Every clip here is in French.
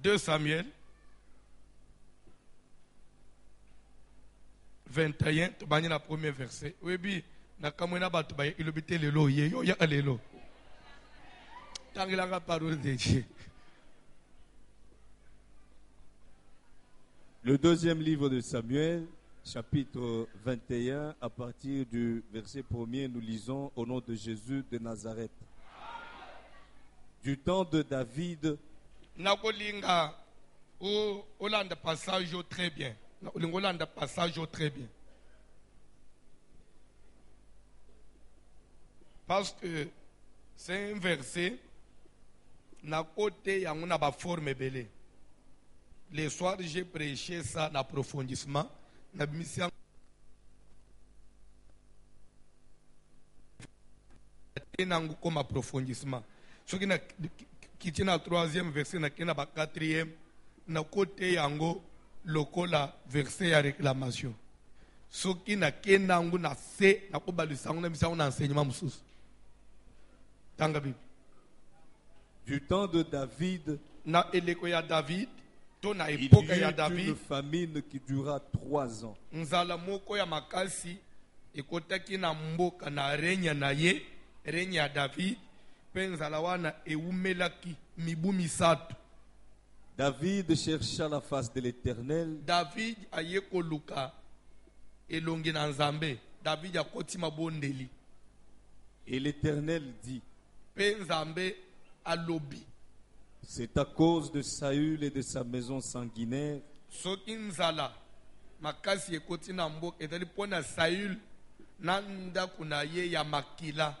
2 Samuel 21, tu vas le premier verset. Oui, bien, na kamwena batu ba ilobite lelo ye yo ya lelo. Tangila la parole de Dieu. Le deuxième livre de Samuel, chapitre 21, à partir du verset 1er, nous lisons au nom de Jésus de Nazareth. Du temps de David, Nakolinga Olanda passage très bien. Olanda passage très bien. Parce que c'est un verset na côté yanguna ba forme belé. Le soir j'ai prêché ça en approfondissement na mission tenangu comme approfondissement. Ce qui na qui tient au troisième verset na kena ba quatrième na côté yango lokola verset ya réclamation. Ce qui na kenangu na se na ko balisangu na misangu na enseignement mususu. Tanga Bible. Du temps de David, Na eleko ya David, to na il y époque ya eut David, une famine qui dura 3 ans. nzala moko ya makasi ekotaki na mboka na renya na ye, renya ya David, pe nzala wana eumelaki mibu misato. David chercha la face de l'Éternel, David aye koluka elongi na Nzambe. David akoti mabondeli. et l'Éternel dit, Pe Nzambe alobi. c'est à cause de Saül et de sa maison sanguinaire Soki nzala makasi ekoti na mboka ezali mpona Saül na ndako na ye ya makila.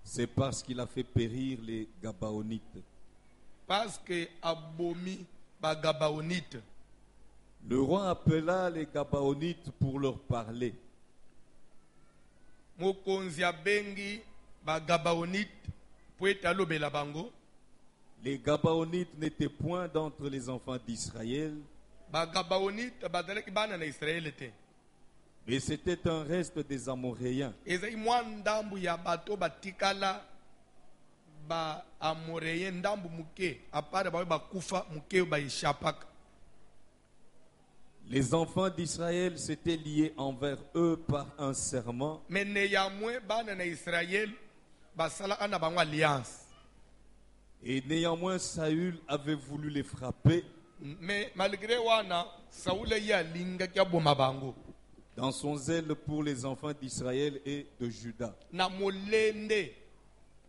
c'est parce qu'il a fait périr les Gabaonites. Parce que abomi bagabaonite. Le roi appela les Gabaonites pour leur parler. Mokonzi abengi bagabaonite po ete alobela bango. Les Gabaonites n'étaient point d'entre les enfants d'Israël, Bagabaonite bazalaki bana na Israele te. mais c'était un reste des Amoréens. Ezali mwa ndambu ya bato batikala ba amoreye ndambu muke apara bawe bakufa muke ba ishapaka. Les enfants d'Israël s'étaient liés envers eux par un serment, Mais ne ya mwe bana na Israël basala ana bango alliance. et néanmoins Saül avait voulu les frapper. Mais malgré wana Saoul ya linga kya boma bango. Dans son zèle pour les enfants d'Israël et de Juda. Na molende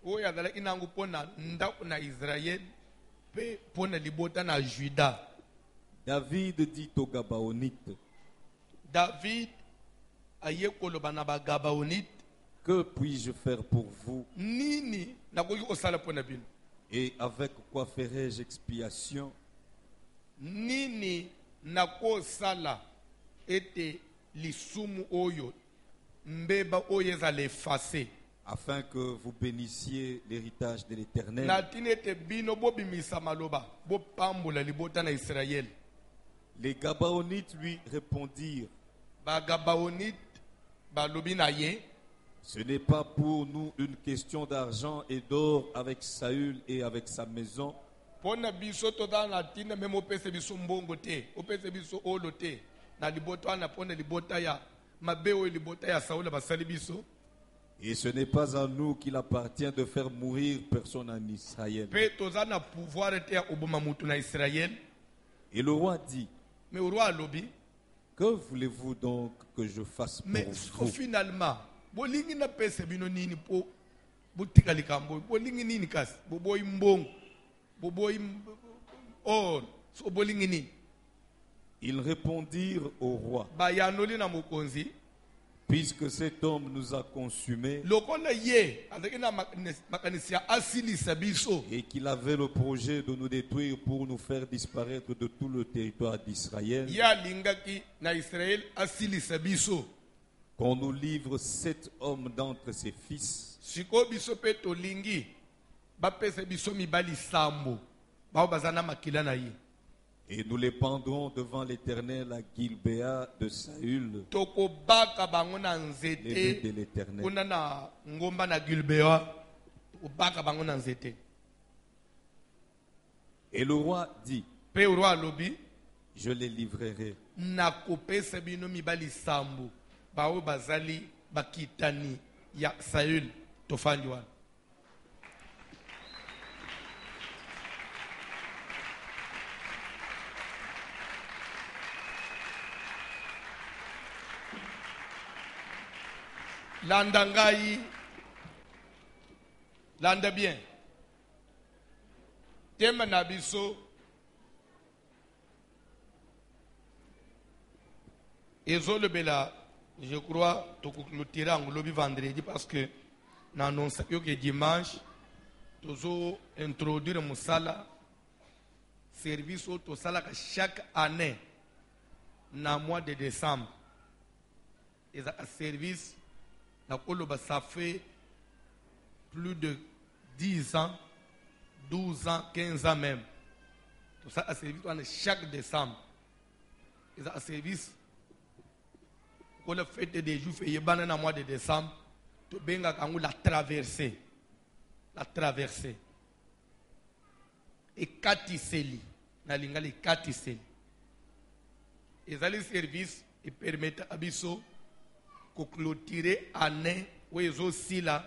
oyo azalaki nango mpona ndako na Israël pe mpona libota na Juda. David dit aux Gabaonites, David aye koloba na bagabaonite, que puis-je faire pour vous nini nakoki kosala mpona bino, et avec quoi ferai-je expiation? nini nakosala ete lisumu oyo mbeba oyo ezala efase, Afin que vous bénissiez l'héritage de l'Éternel. na tina ete bino bobimisa maloba bopambola libota na Israël. Les Gabaonites lui répondirent, Bagabaonite balobi na ye, ce n'est pas pour nous une question d'argent et d'or avec Saül et avec sa maison, mpona biso tozala na ntina meme opesa biso mbongo te, opesa biso olo te na libota wana mpona libota ya mabe oyo libota ya Saula basali biso. et ce n'est pas à nous qu'il appartient de faire mourir personne en Israël. Mpe tozala na pouvoir te ya koboma mutu na Israël. Et le roi dit, Mais au roi alobi, que voulez-vous donc que je fasse mais pour vous? finalement bolingi na pesa bino nini po botika likambo, bolingi nini kasi, boboyi mbongo, boboyi or, so bolingi nini? Ils répondirent au roi, Bayanoli na mokonzi, puisque cet homme nous a consumés lokola ye azaki na makanisi ya asilisa biso, et qu'il avait le projet de nous détruire pour nous faire disparaître de tout le territoire d'Israël, ye alingaki na Israel asilisa biso. qu'on nous livre 7 hommes d'entre ses fils, Siko biso pe tolingi bapesa biso mibali sambo bao bazana makila na ye, et nous les pendrons devant l'Éternel à Gilbéa de Saül, tokobaka bango na l'évêque de nzete l'Éternel. kuna na ngomba na Gilbea, tokobaka bango na nzete. Et le roi dit, Pe roi lobi je les livrerai. nakopesa bino mibali sambu bao bazali bakitani ya Saül tofandi wana. Landa ngai, landa bien. Tema na biso ezolobela, je crois, tokoklotirer angolobi vendredi parce que n'annonce que dimanche tozo introduire musala service au tosala chaque année na mois de décembre. Et un service ça fait plus de 10 ans, 12 ans, 15 ans même. Tout ça a service chaque décembre. Et un service pour la fête des jours fait dans le mois de décembre. Tu benga kangu la traversée. La traversée. Et katiseli. Na lingali katiseli. Et ça le service et permettent à biso ko clôturer année où ils aussi là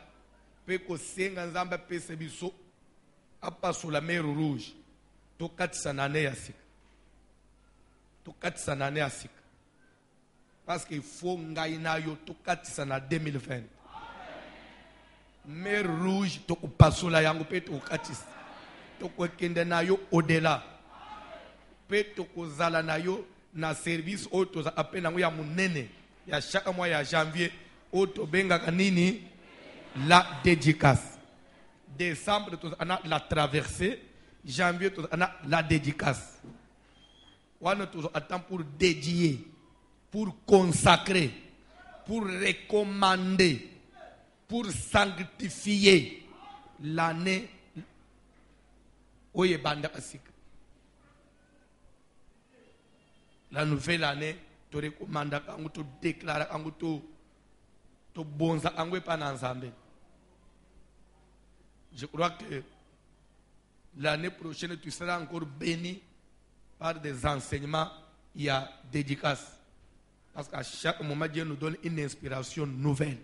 pe ko senga nzamba pese biso apa sur la mer rouge to katisa nane ya sika to katisa nane ya sika parce qu'il faut ngai na yo to katisa na 2020 mer rouge to ko pasula yango pe to katisa to ko kende na yo au-delà pe to ko zala na yo na service auto za apena ngo ya munene ya chaque mois ya janvier auto benga kanini la dédicace. Décembre on a la traversée, janvier on a la dédicace. On attend pour dédier, pour consacrer, pour recommander, pour sanctifier l'année oye banda asik. La nouvelle année to recommanda kangu to déclare kangu to bonza kangu pa na nzambe. Je crois que l'année prochaine tu seras encore béni par des enseignements il y a dédicace parce qu'à chaque moment Dieu nous donne une inspiration nouvelle.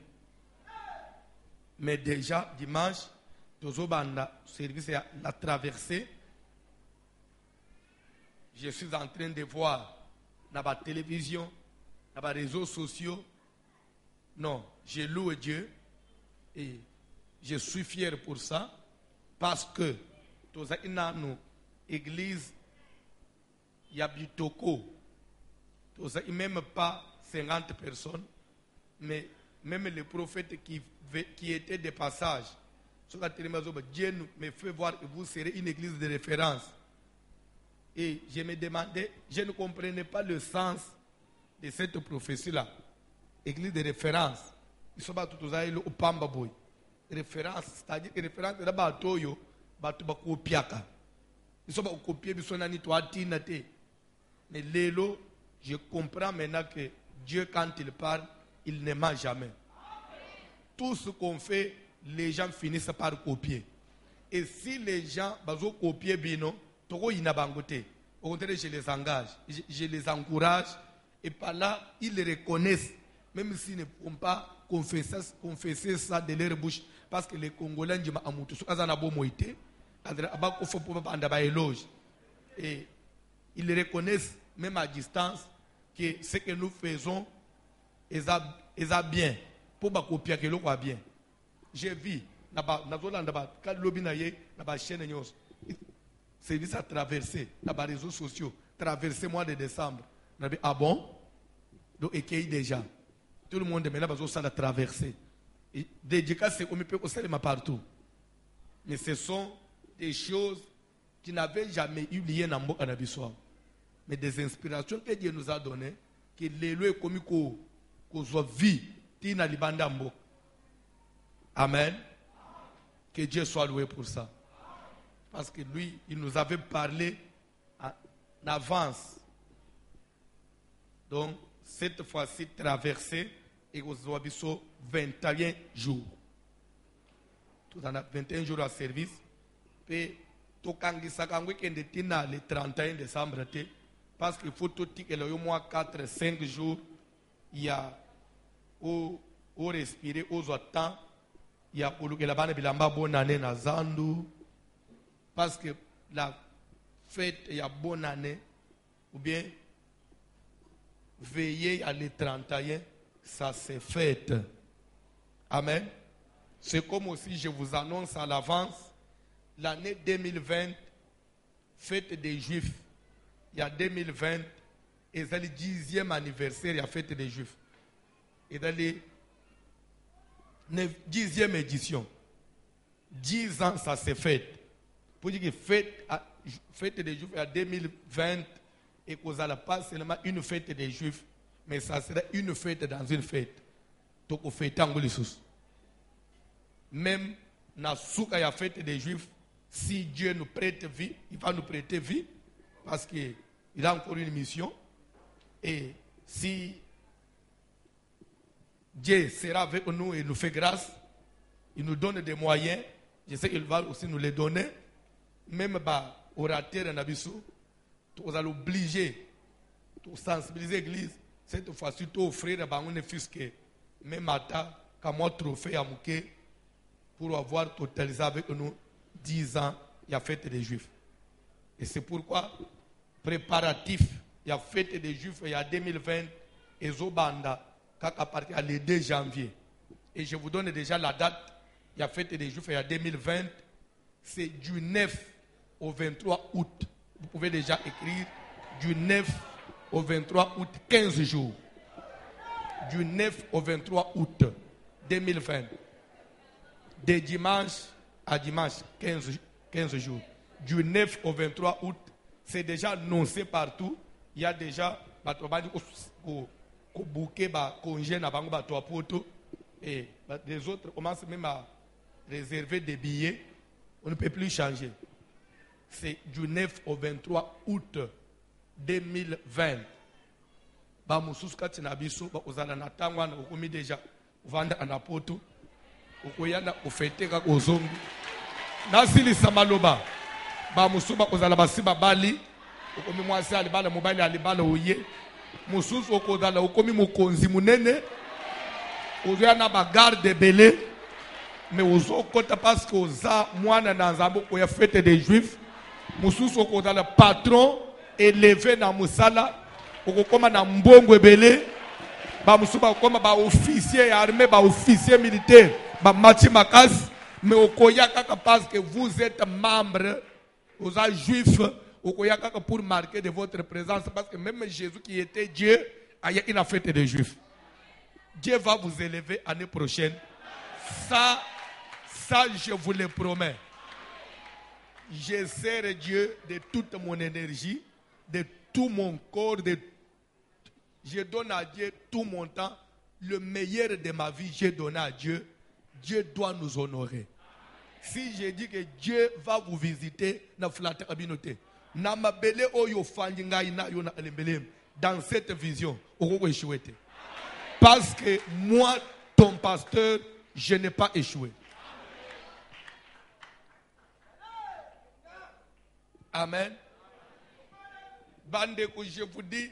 Mais déjà dimanche tozo banda service à la traversée. Je suis en train de voir dans la télévision, dans les réseaux sociaux. Non, je loue Dieu et je suis fier pour ça parce que dans une église, il y a Bitoko. Même pas 50 personnes, mais même les prophètes qui étaient de passage. Dieu me fait voir que vous serez une église de référence. Et je me demandais, je ne comprenais pas le sens de cette prophétie-là. Église de référence. Ils sont tous au Pamba Boy. Référence, c'est-à-dire que référence est là-bas à Toyo, batu ba kopiaka. Ils sont pas copier, ils sont nani to atinate. Mais l'élo, je comprends maintenant que Dieu, quand il parle, il ne ment jamais. Tout ce qu'on fait, les gens finissent par copier. Et si les gens bazo copier bino, toko inabangote. Au contraire, je les engage, je les encourage. Et par là, ils le reconnaissent, même s'ils ne pourront pas confesser ça de leur bouche. Parce que les Congolais, et ils reconnaissent, même à distance, que ce que nous faisons est bien. Pour copier que l'on bien. J'ai vu, service à traverser, dans les réseaux sociaux, traverser mois de décembre. Ah bon? Donc, et déjà. Tout le monde maintenant va traverser. Dédicace, c'est comme on peut partout. Mais ce sont des choses qui n'avaient jamais eu lieu dans le monde. Mais des inspirations que Dieu nous a données, que l'élo est comme qu'on soit vie, tina libandambo. Amen. Que Dieu soit loué pour ça. Parce que lui, il nous avait parlé en avance. Donc, cette fois-ci, traversée, et vous avez 21 jours. Tout en a 21 jours à service. Et tokangisaka yango ekende tina le 31 décembre te parce qu'il faut totikela yo mois 4 5 jours ya o respirer ozwa temps ya kolukela bana bilamba bonne année na zandu parce que la fête ya bonne année ou bien veiller à le 31 ça se fête. Amen. C'est comme aussi je vous annonce à l'avance l'année 2020 fête des Juifs. Il y a 2020 et c'est le 10e anniversaire de la fête des Juifs. Et dans les 10e édition, 10 ans ça s'est fait. Pour dire que fête des Juifs en 2020 et qu'on n'a pas seulement une fête des Juifs, mais ça sera une fête dans une fête. Donc on fait tant de choses. Même dans la fête des Juifs, si Dieu nous prête vie, il va nous prêter vie parce qu'il a encore une mission. Et si Dieu sera avec nous et nous fait grâce, il nous donne des moyens, je sais qu'il va aussi nous les donner. Même orateur Nabiso, nous allons obliger de sensibiliser l'église. Cette fois-ci, tu offrir un fils que même matin, comme moi trophée à Mouké, pour avoir totalisé avec nous 10 ans, il y a fête des Juifs. Et c'est pourquoi, préparatif, il y a fête des Juifs, il y a 2020, et Zobanda, à partir du 2 janvier. Et je vous donne déjà la date, il y a fête des Juifs, il y a 2020, c'est du 9 au 23 août. Vous pouvez déjà écrire du 9 au 23 août, 15 jours. Du 9 au 23 août 2020. De dimanche à dimanche, 15 jours. Du 9 au 23 août, c'est déjà annoncé partout. Il y a déjà bouquet congé na bango bato apoto et les autres commencent même à réserver des billets. On ne peut plus changer. C'est du 9 au 23 août 2020. Ba mususu kati na biso ba ozala na tangwa na okomi déjà vanda anapoto okoyanda ofete ka kozongi nasilisa maloba ba mususu ba ozala basiba bali okomi mwasi alibala mobali alibala oye mususu okozala okomi mokonzi munene ozoya ba garde belé mais ozokota parce que oza mwana na nzambe oya fête des Juifs mususu okozala patron élevé na musala okokoma na mbongo ebele ba musuba okoma ba officier armé ba officier militaire ba mati makasi mais okoya kaka parce que vous êtes membre aux juifs okoya kaka pour marquer de votre présence parce que même Jésus qui était Dieu a eu une fête des Juifs. Dieu va vous élever l'année prochaine. Ça je vous le promets. Je sers Dieu de toute mon énergie, de tout mon corps, je donne à Dieu tout mon temps. Le meilleur de ma vie, j'ai donné à Dieu. Dieu doit nous honorer. Si je dis que Dieu va vous visiter, dans cette vision, parce que moi, ton pasteur, je n'ai pas échoué. Amen. Bandeko, je vous dis,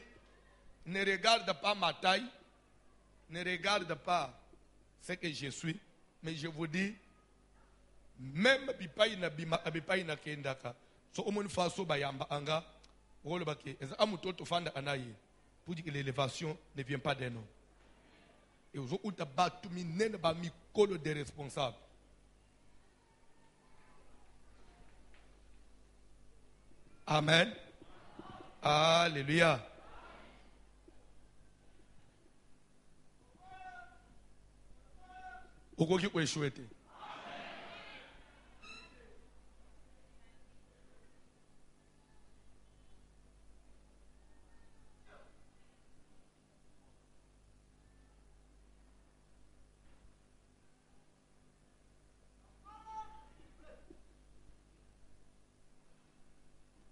ne regarde pas ma taille, ne regarde pas ce que je suis, mais je vous dis, même bipai na kendaka, so omoni faso bayamba anga, rolo bake, amutoto fanda anaye, pour dire que l'élévation ne vient pas d'un homme. Et aux autres batumi nene ba mikolo des responsables. Amen. Alléluia. Okoki ko échoué te.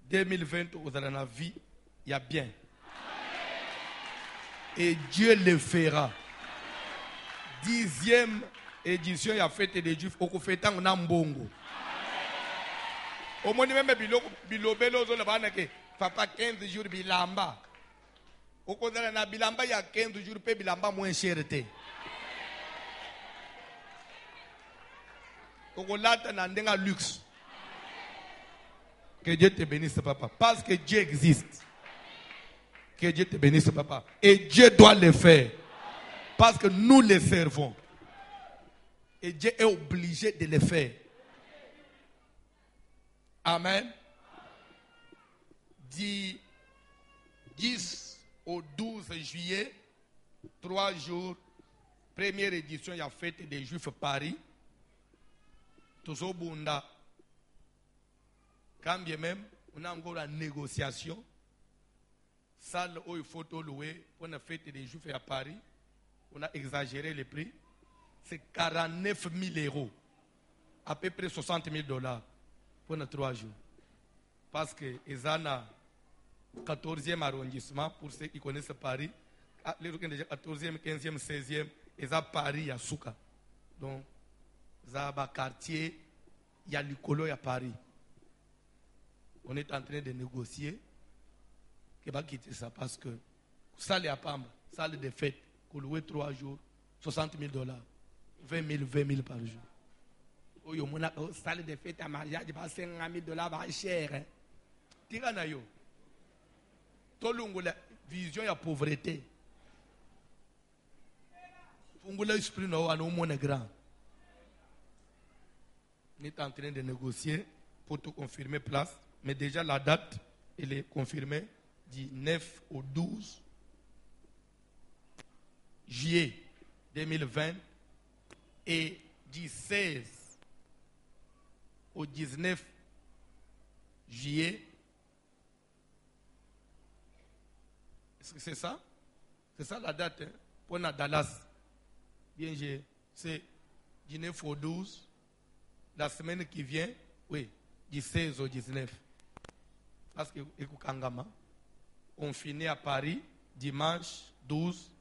« 2020, vous allez dans la vie, il y a bien. Et Dieu le fera. 10e édition, il y a fête des Juifs. Au fait, on a mbongo. Au moins, même bilobelo, papa 15 jours bilamba. Au contraire, na bilamba, il y a 15 jours, pe bilamba moins cher. Au contraire, na luxe. Que Dieu te bénisse, papa. Parce que Dieu existe. Que Dieu te bénisse, papa. Et Dieu doit le faire. Parce que nous le servons. Et Dieu est obligé de le faire. Amen. Du 10 au 12 juillet, 3 jours, première édition, il y a fête des Juifs Paris. Tous au Bunda. Quand bien même, on a encore la négociation. Salle où il faut louer pour la fête des Juifs à Paris. On a exagéré le prix. C'est 49 000 euros. À peu près 60 000 $ pour les 3 jours. Parce que ils ont un 14e arrondissement, pour ceux qui connaissent Paris. Les 14e, 15e, 16e, ils ont Paris à Souka. Donc, ils ont un quartier, il y a l'Icolo à Paris. On est en train de négocier. Qui va quitter ça parce que salle à Pamba, salle de fête, pour louer 3 jours, 60 000 $. 20 000 par jour. Oui, on a une salle de fête à mariage, 50 000 $, va cher. Tiranayo. Tout le monde a vision de la pauvreté. On a l'esprit de monde grand. On est en train de négocier pour tout confirmer place. Mais déjà la date, elle est confirmée du 9 au 12 juillet 2020 et du 16 au 19 juillet. Est-ce que c'est ça? C'est ça la date, hein? Pour Dallas. Bien, c'est du 9 au 12. La semaine qui vient, oui, du 16 au 19. Parce que, on finit à Paris dimanche 12.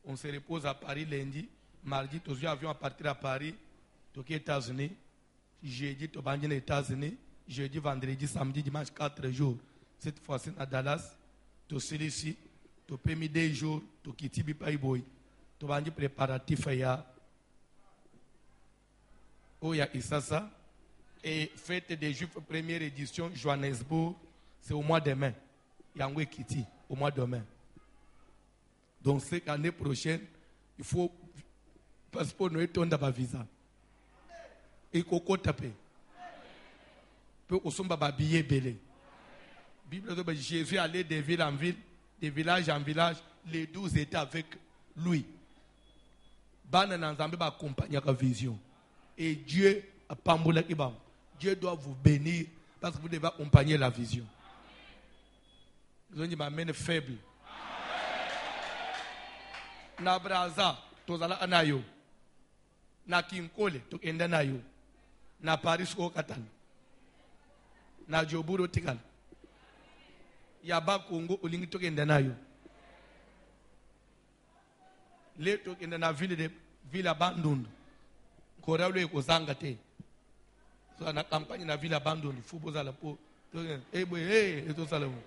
On se repose à Paris lundi. Mardi, tous les avions à partir à Paris, aux États-Unis. Jeudi, aux États-Unis. Jeudi, vendredi, samedi, dimanche, 4 jours. Cette fois-ci, à Dallas, tous celui-ci, tu peux mis 2 jours, tu quittes Païboy. Tu vas dire préparatif à Oya Isasa. Et fête des Juifs, première édition, Johannesburg, c'est au mois de mai. Yangwe Kiti, au mois de mai. Donc, c'est l'année prochaine, il faut passeport nous étonne d'avoir visa. Et qu'on tape. Peu au somba billet belé. Bible de Jésus allait de ville en ville, de village en village, les 12 étaient avec lui. Bana Nanzambe va accompagner la vision. Et Dieu a pamboula kibam. Dieu doit vous bénir parce que vous devez accompagner la vision. Vous avez m'amène faible. Na braza tozala anayo. Na kinkole tokenda nayo. Na Paris ko katan. Na Joburo tikal. Yaba Congo olingi tokenda nayo. Le tokenda na ville abandoned. Koralo ekozanga te. So na campagne na ville abandoned. Fuboza la po. Eh boy, eto salamo.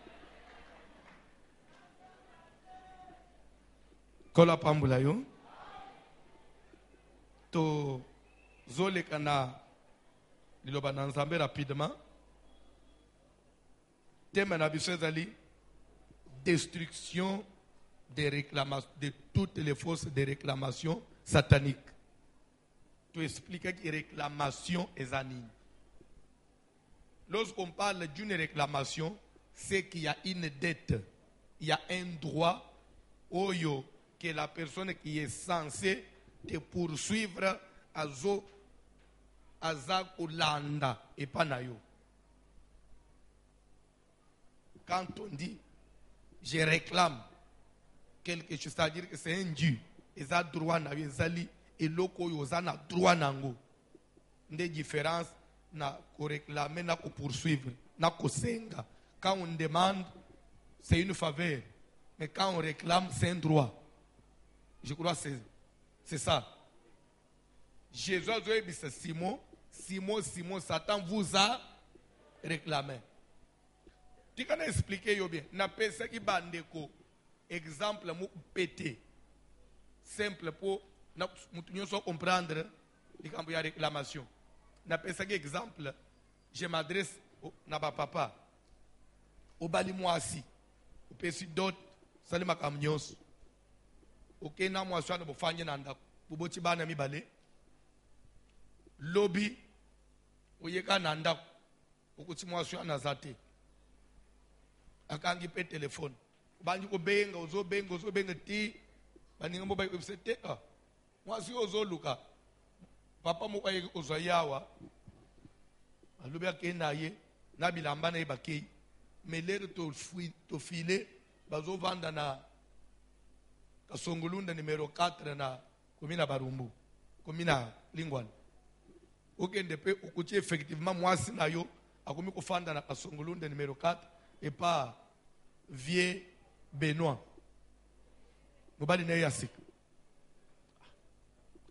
Kola pambula yo. To zole kana liloba na Nzambe rapidement. Thème na biso ezali destruction des réclamations, de toutes les forces de réclamation sataniques. Tu expliques que réclamation est anime. Lorsqu'on parle d'une réclamation, c'est qu'il y a une dette, il y a un droit oyo que la personne qui est censée te poursuivre azakulanda et pas nayo. Quand on dit je réclame quelque chose, c'est-à-dire que c'est un dû. Ils ont droit na yezali et loko yozana droit nango. Des différences na ko réclamer na ko poursuivre na ko senga. Quand on demande, c'est une faveur, mais quand on réclame, c'est un droit. Je crois que c'est ça. Jésus a dit Simon, Satan vous a réclamer. Tu peux expliquer bien. Na pesa ki bandeko exemple mu pété. Simple pour nous comprendre les camps de réclamation. Na pesa ki exemple, je m'adresse na ba papa. Au bali moisi. Au pesi dot salima kamnyos. Ok na moisi na bofanye na ndako. Boboti bana mi bale. Lobby oyeka na ndako. Okuti moisi na zate. Akangi pe téléphone. Banji ko benga ozo benga ti baninga mbo ba website moisi ozo luka. Papa mo kwaye ozo yawa. Alobi akena ye na bilamba na ibakei. Melere to file bazo vanda na Kasongolunda numéro 4 na komina Barumbu komina Lingwal okende pe okuti effectivement mwasi na yo akomi kofanda na Kasongolunda numéro 4 et pas vieux Benoît mobali na yasika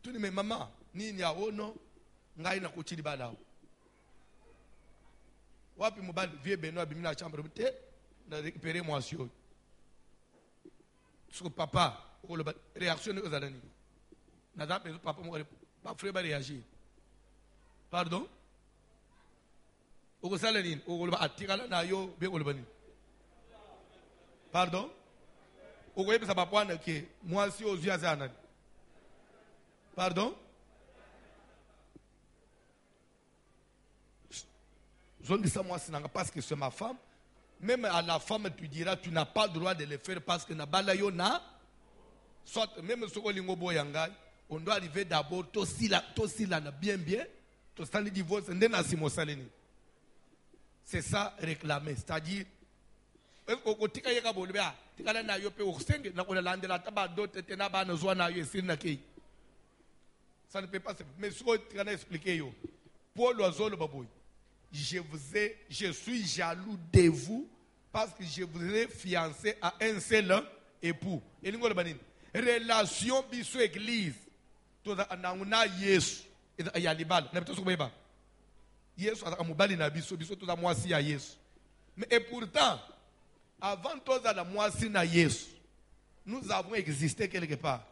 tuni me mama nini aono ngai na kuchili balao wapi mobali vieux Benoît bimina chambre te na récupérer mwasi yo sur papa réaction aux adani nada papa mo pas frère ba réagir pardon o sala nini o ba atikala na yo be ko lobani pardon o ko yebisa papa na ke mwasi o zia zana pardon zone ça moi c'est parce que c'est ma femme. Même à la femme, tu diras, tu n'as pas le droit de le faire parce que na balayona. Soit, même ce qu'on boyangai, on doit arriver d'abord, tosi la bien, to sali divorce, ndena simo salini. C'est ça réclamer, c'est-à-dire, au tika yeka bolbea, tika na yo pe oksenge, na kola lande la taba dote tena ba na zwa na yo esir na kei. Ça ne peut pas se faire. Mais ce qu'on tika na expliquer yo, Paul Oazolo baboy. Je suis jaloux de vous parce que je vous ai fiancé à un seul époux. Et nous avons relation biso église. Tout ça na Yesu. Il y a libal. Na biso kubeba. Yesu amubali na biso tout ça moi si ya Yesu. Mais et pourtant avant tout ça la moi si na Yesu, nous avons existé quelque part.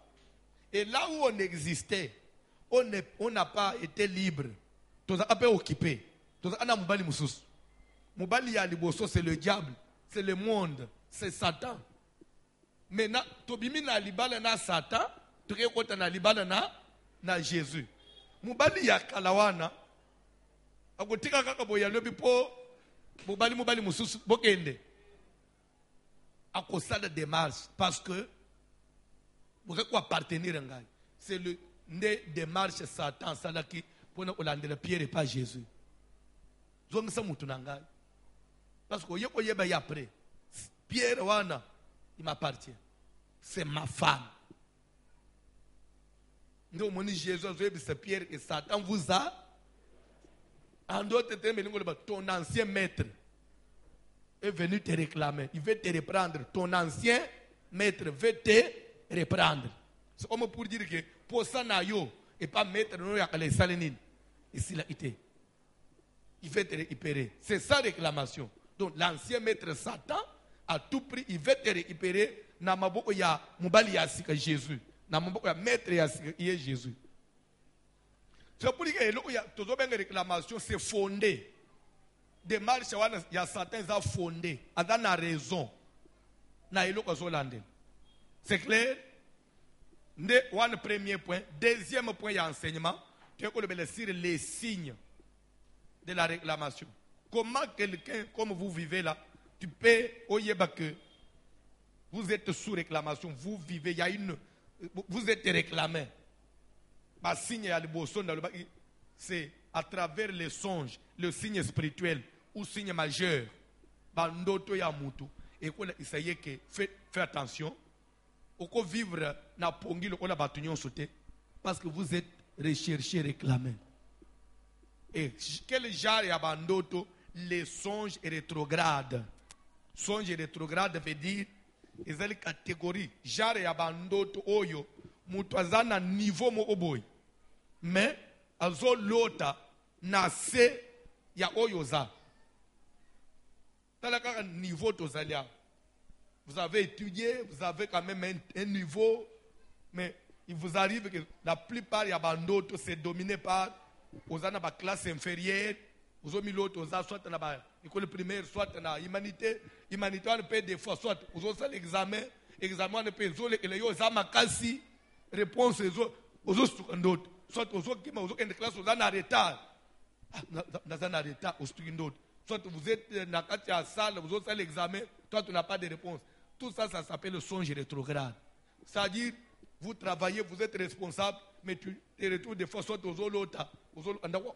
Et là où on existait, on n'a pas été libre. Tout ça a pas occupé. Donc, mubali mususu. Mubali ya liboso, c'est le diable, c'est le monde, c'est Satan. Maintenant, tobimi na libala na Satan, tuke kota na libala na Jésus. Mubali ya kalawana, akotika kaka boya lobi po, mubali mususu, bokende. Akosala démarche, parce que, vous avez quoi appartenir à ngai. C'est le démarche Satan, salaki, pour ne pas Pierre et pas Jésus. Parce que y après Pierre wana il m'appartient, c'est ma femme. Donc mon Jésus c'est Pierre et Satan vous a en d'autres termes ton ancien maître est venu te réclamer, il veut te reprendre, ton ancien maître veut te reprendre. C'est comme pour dire que pour ça na yo et pas maître non ya kale salenine ici là été. Il veut te récupérer. C'est sa réclamation. Donc l'ancien maître Satan, à tout prix, il veut te récupérer. Namaboko ya mubali yasika Jésus. Namaboko ya maître yasika il est Jésus. C'est pour dire que ya toujours une réclamation, c'est fondé. Des marches ya Satan ça fondé. Avec la raison. Na eloko zolande. C'est clair? One premier point. Deuxième point, il y a enseignement. Tu as sur les signes de la réclamation. Comment quelqu'un, comme vous vivez là, tu peux, que vous êtes sous réclamation, vous vivez, il y a vous êtes réclamé. C'est à travers les songes, le signe spirituel ou signe majeur. Et faites attention. Au vivre na pongi le parce que vous êtes recherché, réclamé. Et quel genre y a bandoto? Les songes rétrogrades. Songes rétrogrades veut dire ils ont une catégorie. Genre y a bandoto oyo mutwazana niveau mo oboy. Mais azo lota na se ya oyo za. Talaka niveau tozalia. Vous avez étudié, vous avez quand même un niveau, mais il vous arrive que la plupart il y a d'autres c'est dominé par aux ana ba classe inférieure, aux autres l'autre aux soit na ba école primaire, soit na humanité on peut des fois soit aux autres l'examen on peut zoler les yo za makasi réponse aux autres d'autres soit aux autres qui aux autres classe aux ana retard na retard aux autres d'autres soit vous êtes dans la salle vous autres l'examen toi tu n'as pas de réponse. Tout ça, ça s'appelle le songe rétrograde. C'est-à-dire, vous travaillez, vous êtes responsable, mais tu te retrouves des fois soit aux autres, au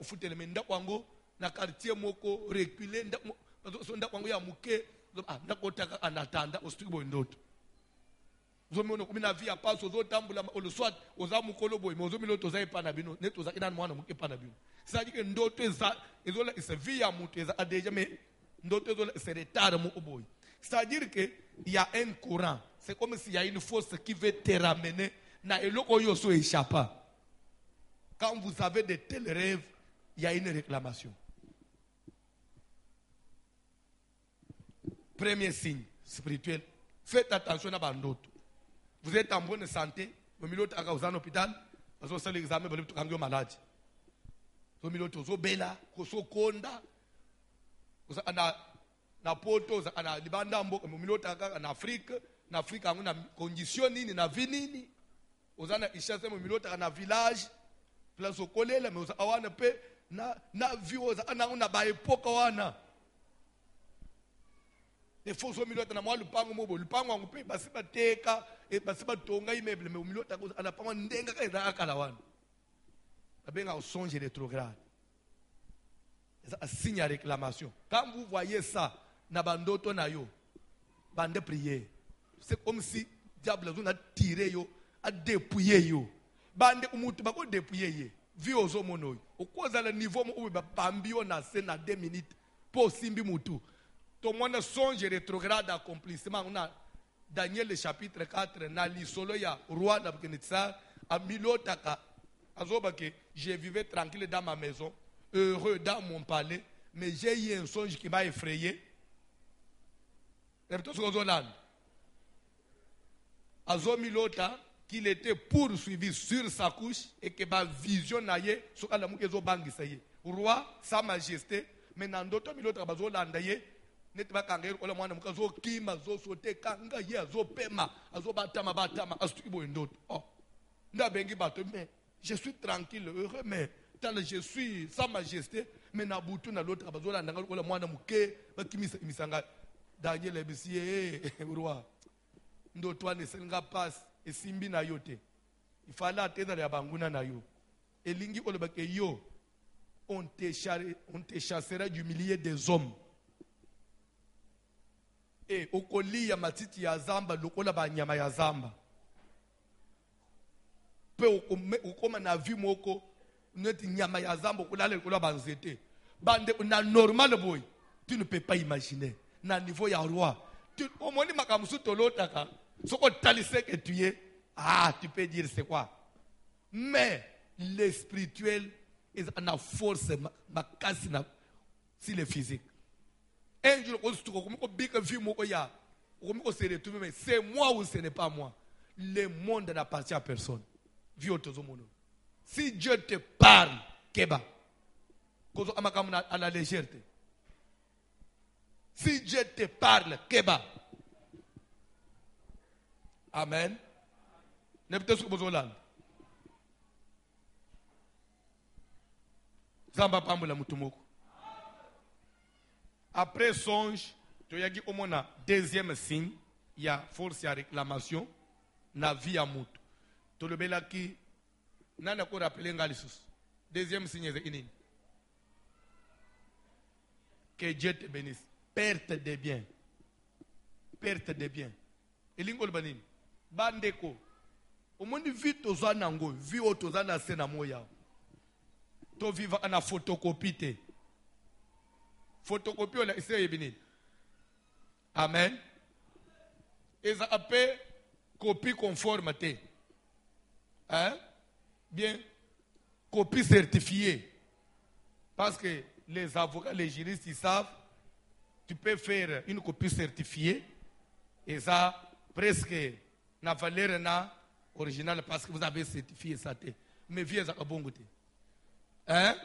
foot élément, dans le quartier, moko, reculé, dans le ya mouké, en attendant, au studio d'autres. Vous avez une vie à passer aux autres, au soit aux amukolo boy, mais aux autres, aux aïe panabino, net aux aïe moana mouké panabino. C'est-à-dire que d'autres, c'est vie à mouté, déjà, mais d'autres, c'est retard, mon boy. C'est-à-dire qu'il y a un courant. C'est comme s'il y a une force qui veut te ramener. Quand vous avez de tels rêves, il y a une réclamation. Premier signe spirituel. Faites attention à d'autres. Vous êtes en bonne santé. Vous êtes en hôpital. Vous avez l'examen. Vous êtes malade. Vous êtes bela. Vous êtes na poto na libanda mboka mumilota na Afrique anguna condition nini na vinini ozana ishase mumilota na village place okolela mais awana pe na vio ana una ba epoka wana des fois mumilota na mwa lupango mobo lupango wangu pe basi bateka basi batonga immeuble mais mumilota ana panga ndenga ka kala wana abenga songe rétrograde. C'est un signe à réclamation. Quand vous voyez ça nabandoto na yo bande prier c'est comme si diable a tiré yo a dépouillé yo bande umutu bako dépouiller ye vi ozo monoy au cause le niveau mo ba pambio na se na 2 minutes pour simbi mutu to mona songe rétrograde accomplissement on a Daniel le chapitre 4 na lisolo ya roi Nabucodonosor a milotaka azoba que je vivais tranquille dans ma maison heureux dans mon palais mais j'ai eu un songe qui m'a effrayé. Azomilota qu'il était poursuivi sur sa couche et que ma vision naye sur la moukezo bangisaye roi sa majesté mais nandoto milota bazolanda ye net bakangere ola mwana mukazo kima zo sote kanga ye azopema azobatama batama astubo ndoto oh ndabengi bato mais je suis tranquille heureux mais tant je suis sa majesté mais nabutu na l'autre bazolanda ola mwana muke bakimisa misanga Daniel Ebisie, roi. Ndoto ne senga passe et simbi na yote. Il fallait attendre ya banguna na yo. Et lingi olobake yo on te chassera du milieu des hommes. Et okoli ya matiti ya zamba lokola ba nyama ya zamba. Pe okoma na vie moko neti nyama ya zamba okolala lokola ba nzete. Bande na normal boy. Tu ne peux pas imaginer. Na niveau ya roi tu omoni makamusu tolotaka soko talise que tu es tu peux dire c'est quoi mais le spirituel est en force makasi na si le physique un jour on se trouve comme big vie moko ya on se retrouve mais c'est moi ou ce n'est pas moi le monde n'appartient à personne vie otozomono si Dieu te parle keba kozo amakamu à la légèreté. Si Dieu te parle, keba. Amen. Zamba pambula mutumoko. Après songe, tu as dit au moins deuxième signe, il y a force à réclamation, na vie à mutu. Tu le bela qui nana ko rappeler ngalisus. Deuxième signe c'est ini. Que Dieu te bénisse. Perte de biens. Perte de biens. Et l'ingol banin. Bandeko. Au monde vit aux anango, vit aux ana sena moya. To viva ana photocopie. Photocopie on a essayé bénin. Amen. Et ça appelle copie conformité. Hein? Bien. Copie certifiée. Parce que les avocats, les juristes, ils savent. tu peux faire une copie certifiée et ça presque na valeur na original parce que vous avez certifié ça. Mais vieux ça bon goûter. Hein?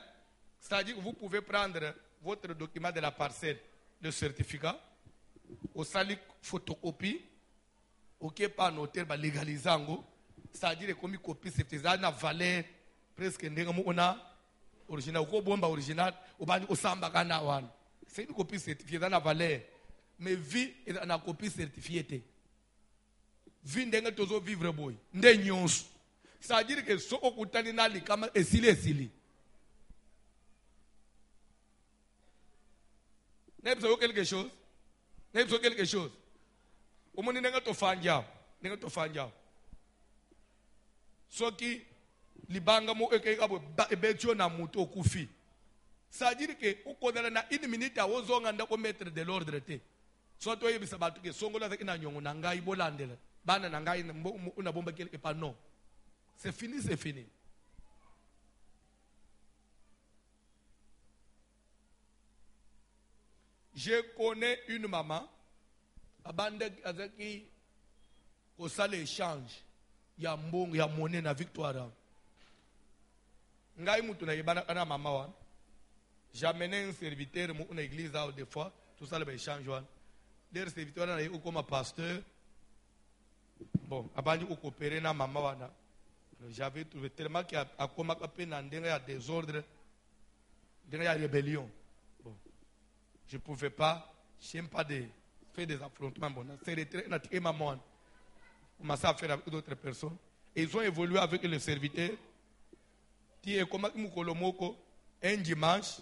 C'est-à-dire que vous pouvez prendre votre document de la parcelle, le certificat, au sali photocopie, ok par notaire ba légalisant, c'est-à-dire que comme copie certifiée na valeur presque ndenge on a original ko bomba original obani osamba kana wana. C'est une copie certifiée dans la valeur. Mais vie est une copie certifiée. Vie ndenge tozo vivre boy. Nde nyonso. C'est-à-dire que ce qu'on kutani nali kama esili. N'est-ce pas quelque chose? N'est-ce pas quelque chose? Au monde ndenge to fanja. Ndenge to fanja. Soki libanga mo ekeka betio na muto kufi. C'est-à-dire que au kodala na une minute awozonga ndako mettre de l'ordre te. Soit toi yebisa batu ke songola zakina nyongo na ngai bolandela. Bana na ngai una bomba quelque part non. C'est fini, c'est fini. Je connais une maman abande azaki ko sale échange ya mbongo ya monnaie na Victoire. Ngai mutu na yebana kana mama wa. J'amenais un serviteur dans une église des fois, tout ça le échange. Leur serviteur a eu comme pasteur. Bon, abandi ko coopérer na mama wana. J'avais trouvé tellement qu'il y a comme un désordre, il y a rébellion. Bon, je ne pouvais pas, je n'aime pas faire des affrontements. Bon, c'est retraité, et maman, on commencé à faire avec d'autres personnes. Et ils ont évolué avec le serviteur. Qui est comme un dimanche,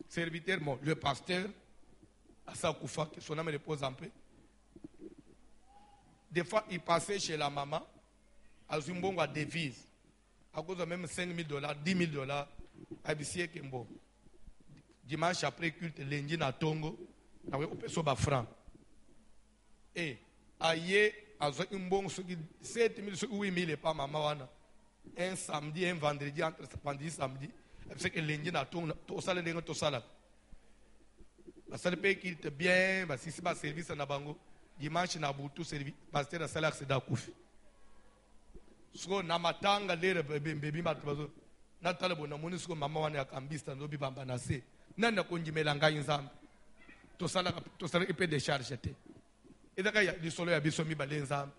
serviteur, bon, le pasteur, Assa Koufa, que son âme repose en paix. Des fois, il passait chez la maman, à Zumbongo à devise, à cause de même $5 000, $10 000, à Bissie Kembo. Dimanche après culte, lundi na Tongo, na we opeso ba franc. Et aye, à Zumbongo, 7 000, 8 000 et pas maman wana. Un samedi, un vendredi, entre vendredi et samedi, parce que lundi na Tongo, to sala dengo to sala. La salle paye qu'il te bien, si c'est pas service na bango, dimanche na boutou service, pasteur la salle c'est d'akouf. So na matanga lere baby matu na talabo na moni so mama wana yakambista ndo bibamba na se nanda konjimela ngai nzambe to sala ipe de charge te edaka ya lisolo ya biso mibale nzambe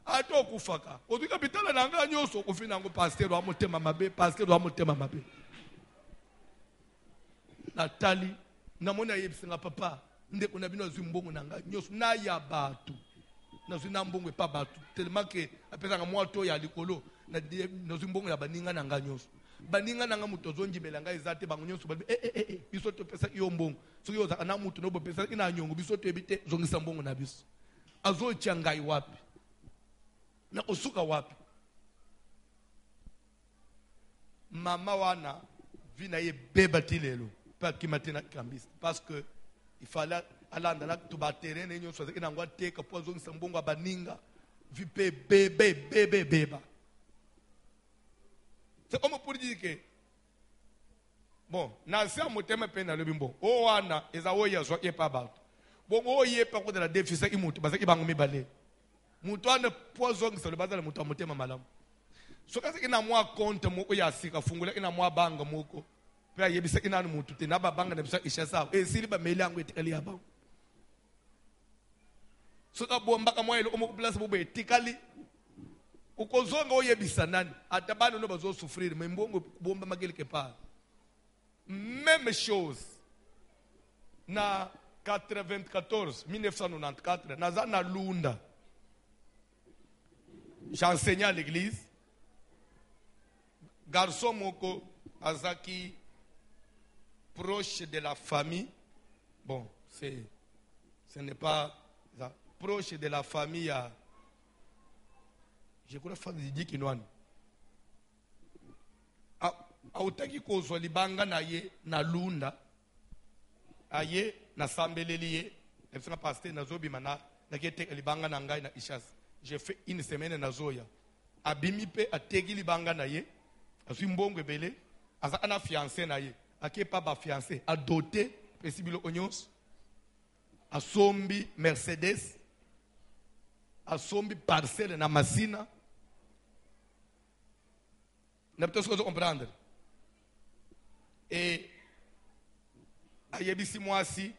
ato kufaka odu kapitala na nga nyoso kufina ngo pasteur wa motema mabe Natali na mona yebisa papa nde kuna bino zimbongo na nga nyoso na ya batu na zina mbongo pa batu tellement que apesa nga moto ya likolo na zimbongo ya baninga na nga nyoso baninga na nga muto zonji belanga ezate bango nyoso ba biso to pesa iyo mbongo so yo za na muto no bo pesa ina nyongo biso to ebite zongisa mbongo na biso azo changai wapi na osuka wapi mama wana vina ye beba tilelo pa kimatena kambisa parce que il fallait alanda la to baterene nyo so ina ngwa teka pozo nsambongo baninga vipe beba c'est comme pour dire que bon na sia motema pe na lobimbo o wana ezawo ya zo epa bato bon o yepa ko de la déficit imutu basa ibango mibale mutu ana pozo nsalo bazala mutu motema malamu so kasi ina mwa compte moko ya sika fungula ina mwa banga moko pe yebisa ina mutu te na babanga na bisa ishasa esili ba meli yango etikali ya bango so ka bomba ka moyelo omo place bo etikali ukozonga oyebisa nani atabano no bazo souffrir mais mbongo bomba mageli ke pa même chose na 1994 naza na Lunda j'enseignais à l'église garçon moko azaki proche de la famille bon ce n'est pas ça, proche de la famille à je crois que dit kinwani autaki kozwa libanga na ye na Lunda aye na sambeleli ye ebisanga pasteur nazobima na kete libanga na ngai na Ishas j'ai fait une semaine na zoya abimi pe ategi libanga na ye azwi mbongo ebele aza ana fiancé na ye akepa ba fiancé a doté pesibilo onyos asombi Mercedes, asombi parcelle na Masina. N'a pas de comprendre. Et ayebisi mwasi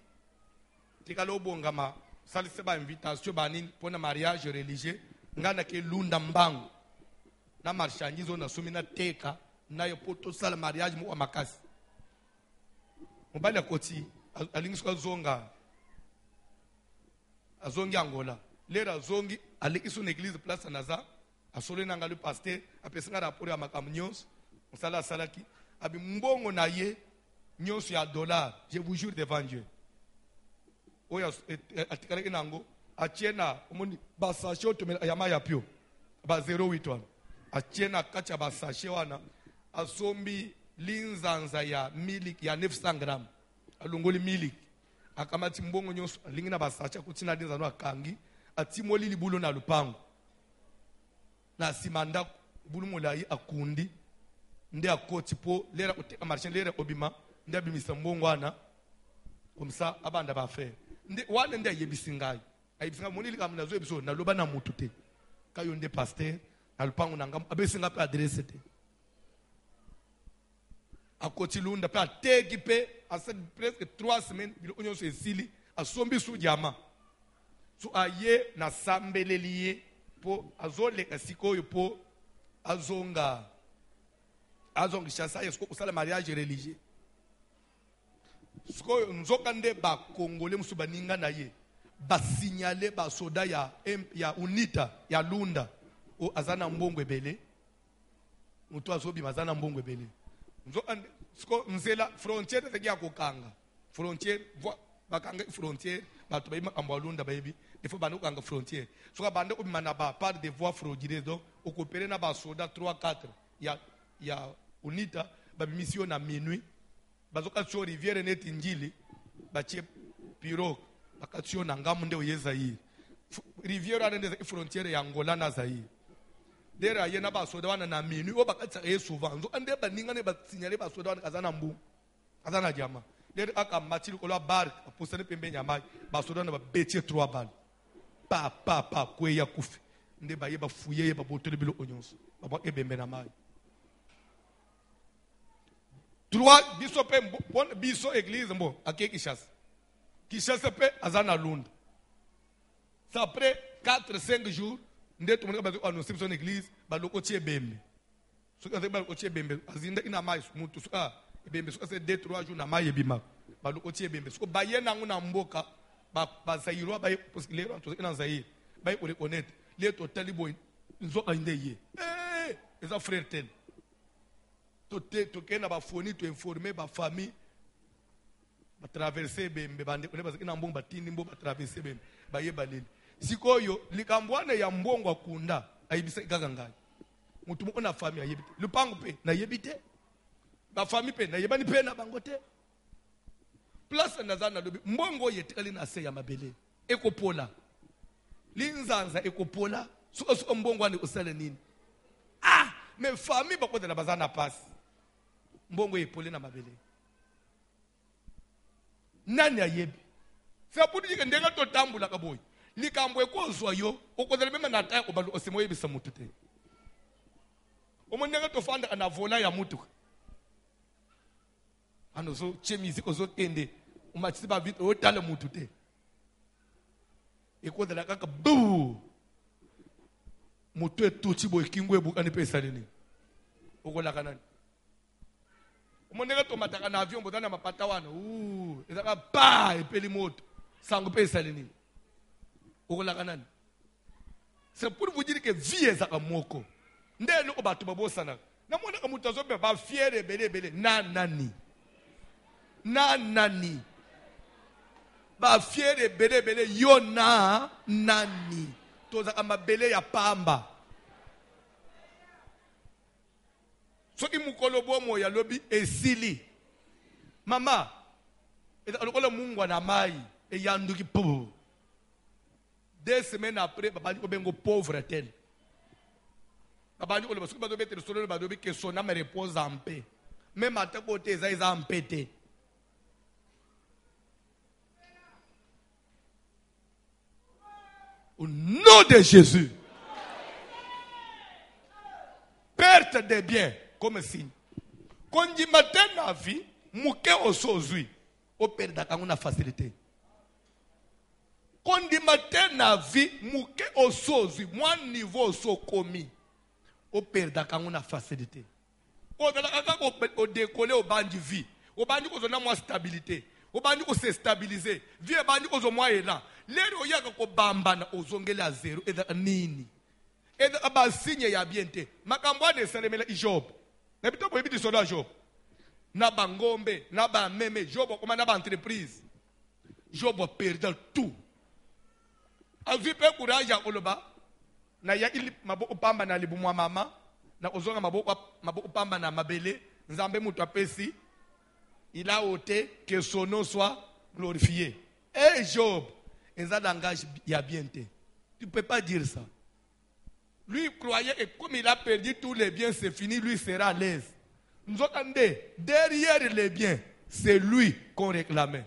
tikalo bongama salise ba invitation banini pour un mariage religieux ngana ke lunda mbangu na marchandise na sumina teka na yo poto sala mariage mu makasi mobali akoti alingiswa zonga azongi Angola lera zongi alikisu na église place naza asole nanga le pasteur apesinga rapport ya makamnyos musala salaki abi mbongo na ye nyonso ya dollar, je vous jure devant Dieu. Oya atikale inango achena omoni basashe otomela yama ya pio ba 081 achena kacha basashe wana asombi linzanza ya milk ya 900 gram alungoli milk akamati mbongo nyonso lingina basashe kutina linzano akangi atimoli libulo na lupango na simanda bulu molai akundi nde akoti po lera uteka marché lera obima nde abimisa mbongo ana komsa abanda bafe nde wane nde yebisingayi ayibisinga monili kamna zo ebiso na loba na mutu te kayo nde pasteur na lupango nanga abesinga pe adresse te akoti lunda pe ateki pe asa presque 3 semaines bilo onyo so esili asombi su jama so aye na sambeleliye po azoleka sikoyo po azonga shasa yesko kusala mariage religieux sko nzoka nde ba congolais musu baninga na ye ba signaler ba soda ya unita ya lunda o azana mbongo ebele mutu azobi mazana mbongo ebele nzoka sko nzela frontière te ya kokanga frontière bakanga frontière bato bayima kambo lunda bayebi il faut banu kanga frontière soka bande obimana ba par des voies frauduleuses donc o coopérer na ba soda 3 4 ya unita ba mission na minuit bazoka tso rivière neti njili bachie pirogue bakatio na ngamu nde oyeza yi rivière arende frontière ya Angola na Zaire dera yena ba soda wana na minuit o bakatsa souvent nzo ande baninga ne ba signaler ba soda wana kazana mbu kazana jama dera aka matili ko la bar posane pembe nyama ba soda na ba betie 3 balles pa kwe ya kufi nde ba yeba fuye ba botele bilo onyonso ba ebembe na mai 3 biso pe bon biso église mbo ake Kishasa pe azana lunda ça après 4-5 jours nde tumoneka bazo annoncer son église ba loko tie bembe suka ba loko tie bembe azinda ina mai mutu suka bembe suka se 2-3 jours na mai ebima ba loko tie bembe suka ba yena nguna mboka ba zairwa ba possible ro to ina zaire ba ko reconnaître les total boy nzoka inde ye eza frère tel to kena ba foni to informer ba famille ba traverser bembe bande ko ina mbongo batindi mbo ba traverser bembe ba ye balili sikoyo likambwana ya mbongo akunda ayibisa gaga ngai mutu mo na famille ayebite lupango pe na yebite ba famille pe na yebani pe na bangote plus nazana lobi mbongo yetikali na se ya mabele ekopola linzanza ekopola so mbongo ani usale nini me famille bakodela bazana pasi mbongo yepole na mabele nani ayebi sabudu jike ndenga to tambula kaboy likambo ekozwa yo okozela bema na tayo obalu osemo yebisa mutu te omondenga to fanda na vola ya mutu anozo chemizi ozo kende umachisi ba vito otala mutu te ekozela kaka bu mutu etuchi boy kingwe bukani pesa nini okola kanani omondenga to mataka na avion bodana mapata wana ezaka pa epeli moto sango pesa nini okola kanani c'est pour vous dire que vie ezaka moko ndelo ko batu babosana na mona ka mutu azobe ba fiere bele na nani ba fiere bele yo na nani toza kama bele ya pamba soki mukolo bomo ya lobi esili mama alokola mungwa na mai eyanduki po 2 semaines après babandi ko bengo pauvre tel babandi ko le basuki bazo betere solo bazo bi que son âme repose en paix même ata côté za en paix te Au nom de Jésus. Perte de biens comme signe. Quand dit matin na vie, mouke osozui, o perdre quand facilité. Quand dit matin na vie, mouke osozui, moi niveau so commis, o perdre quand facilité. O décoller au bandi vie, au bandi ko zona moi stabilité, au bandi ko se stabiliser, vie bandi ko zo moi là. Lero yaka ko bamba na ozongela zero eza nini. Eza aba signe ya biente. Makambwa de selemela Job. Na bito ko ebiti soda Job. Na bangombe, na ba meme Job comme na ba entreprise. Job a perdu tout. Azu pe courage ya oloba. Na ya ili maboko pamba na libu mwa mama, na ozonga maboko pamba na mabele, nzambe mutu apesi. Il a ôté que son nom soit glorifié. Et Job, il a langage ya bienté. Tu ne peux pas dire ça. Lui croyait que comme il a perdu tous les biens, c'est fini, lui sera à l'aise. Nous entendez, derrière les biens, c'est lui qu'on réclamait.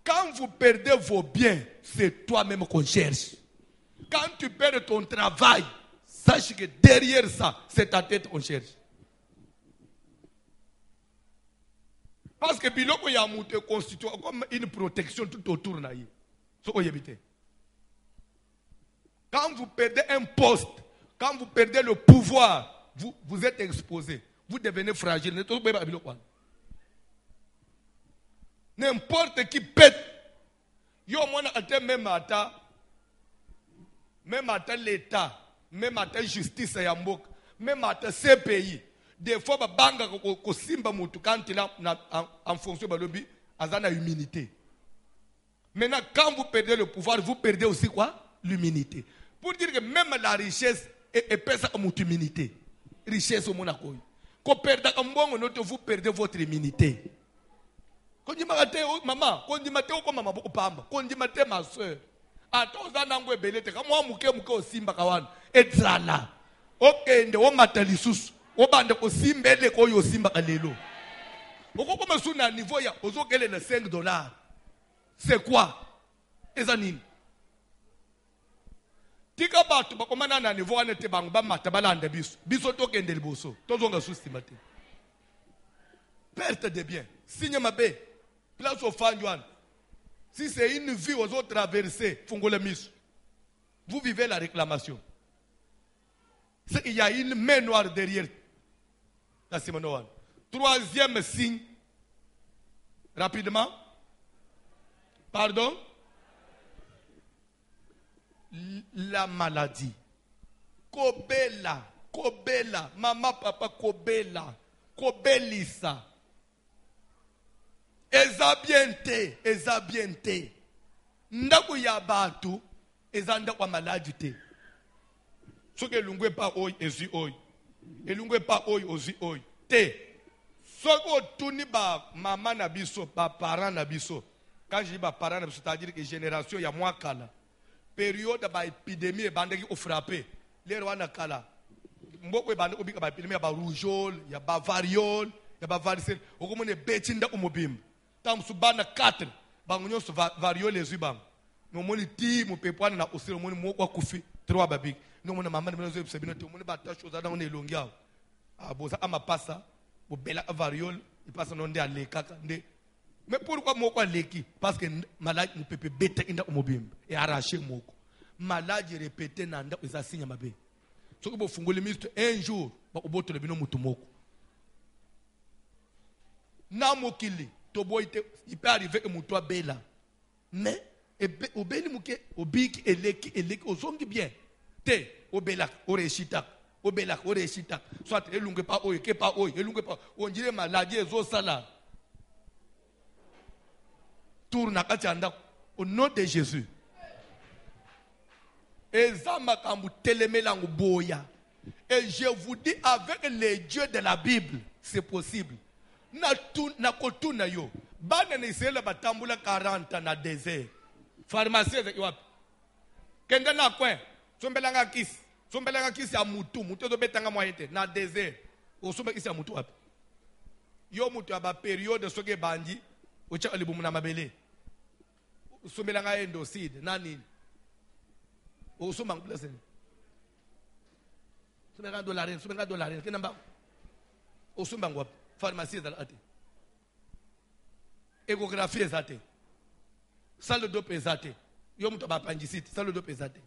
Quand vous perdez vos biens, c'est toi-même qu'on cherche. Quand tu perds ton travail, sache que derrière ça, c'est ta tête qu'on cherche. Parce que biloko ya mute constitue comme une protection tout autour na yi. Quand vous perdez un poste, quand vous perdez le pouvoir, vous êtes exposé. Vous devenez fragile. N'importe qui pète. Yo mona ate même ata l'État, même ata justice ya mboka, même ata CPI. Des fois banga ko simba mutu quand il a en fonction de lobby, azana humilité. Maintenant quand vous perdez le pouvoir, vous perdez aussi quoi? L'humilité. Pour dire que même la richesse est pèse comme humilité. Richesse au Monaco. Quand vous perdez votre immunité. Quand dit maman, quand dit maman, comme maman pamba, quand dit maman ma soeur. Attends, ça n'a pas belete. Quand moi muke au simba kawan, etzala. Ok, on matalisus. On bande au simba le koyo simba kalelo. Pourquoi comme sous na niveau ya, ozo kele na $5. C'est quoi? Ezanine. Tika batu bakomana na niveau ane te bangu ba matabalande biso. Biso toke ndeli boso. Tozonga sustimate. Perte de biens. Signe mabe. Place au fanjuan. Si c'est une vie aux autres traversées, fungole mis. Vous vivez la réclamation. Il y a une main noire derrière. La Simonoan. Troisième signe. Rapidement. Pardon. La maladie. Kobela, maman, papa, kobelisa. Ezabiente. Ndaku ya batu, ezanda kwa maladie te. Soke lungwe pa oi, ezi oi. Elungwe pa oi, ozi oi. Te. Soko tuni ba maman na biso, ba parent na biso. Quand je dis ba parent na biso, c'est-à-dire que génération ya moi kala. Période de l'épidémie et bandegi au frappé. Les rois na kala. Mboko bande obika ba épidémie ba rougeole, ya ba variole, ya ba varicelle. Okomone betinda umobim. Tam subana 4 bangunyo su variole les ubam. No moni ti mo pepwana na osiro moni moko kufi 3 babik. No moni mama na zo sebino te moni ba ta chose da on elongia. Aboza ama passa bo bela variole, il passe non de alekaka nde. Mais pourquoi moko leki? Parce que malade ne peut pas bêter inda umobim et arracher moko. Malade répété nanda isa signe mabe. So ko fungole misto un jour ba oboto le bino mutu moko. Na mokili to boite il peut arriver que mutu abela. Mais obeli muke obiki eleki ozongi bien. Te obela oreshita. Obela oreshita. Soit elunge pa oyo ke pa oyo elunge pa on dirait maladie ezo sala. Tourne au nom de Jésus. Et je vous dis avec les dieux de la Bible, c'est possible. Na kotuna yo. Bana ni sele batambula 40 na désert. Pharmacie de wapi. Kenda na kwen. Sombelanga kisi ya mutu. Mutu do betanga moyente na désert. Osombe kisi ya mutu wapi. Yo mutu aba période soke bandi. Ocha alibumu na mabele. Somelanga endocide nani. Au sommet, place. Soumega $, soumega $. Qu'est-ce que au sommet, pharmacie dans la tête. Échographie ezate. Salle de dope ezate. Yom to ba appendicite, salle de dope ezate.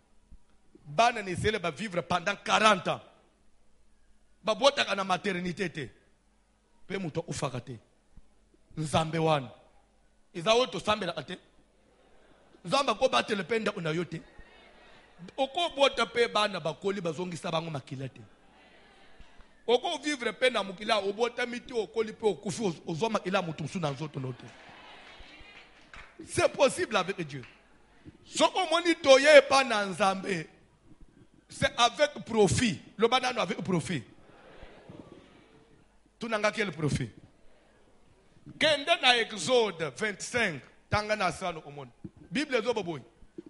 Bana ne sele ba vivre pendant 40 ans. Ba bota kana maternité te. Pe muto ufakate. Nzambe wana. Izawo to sambela ate. Nzamba ko batele penda una yote. Oko bota pe bana bakoli bazongisa bango makilate. Oko vivre pe na mukila obota miti okoli pe okufi ozoma ila mutu suna nzoto note. C'est possible avec Dieu. Ce qu'on m'a dit, pas dans Nzambe, c'est avec profit. Le banane avec profit. Tu n'as pas quel profit. Kende na Exode 25, tangana sano au monde. Bible zoboboy.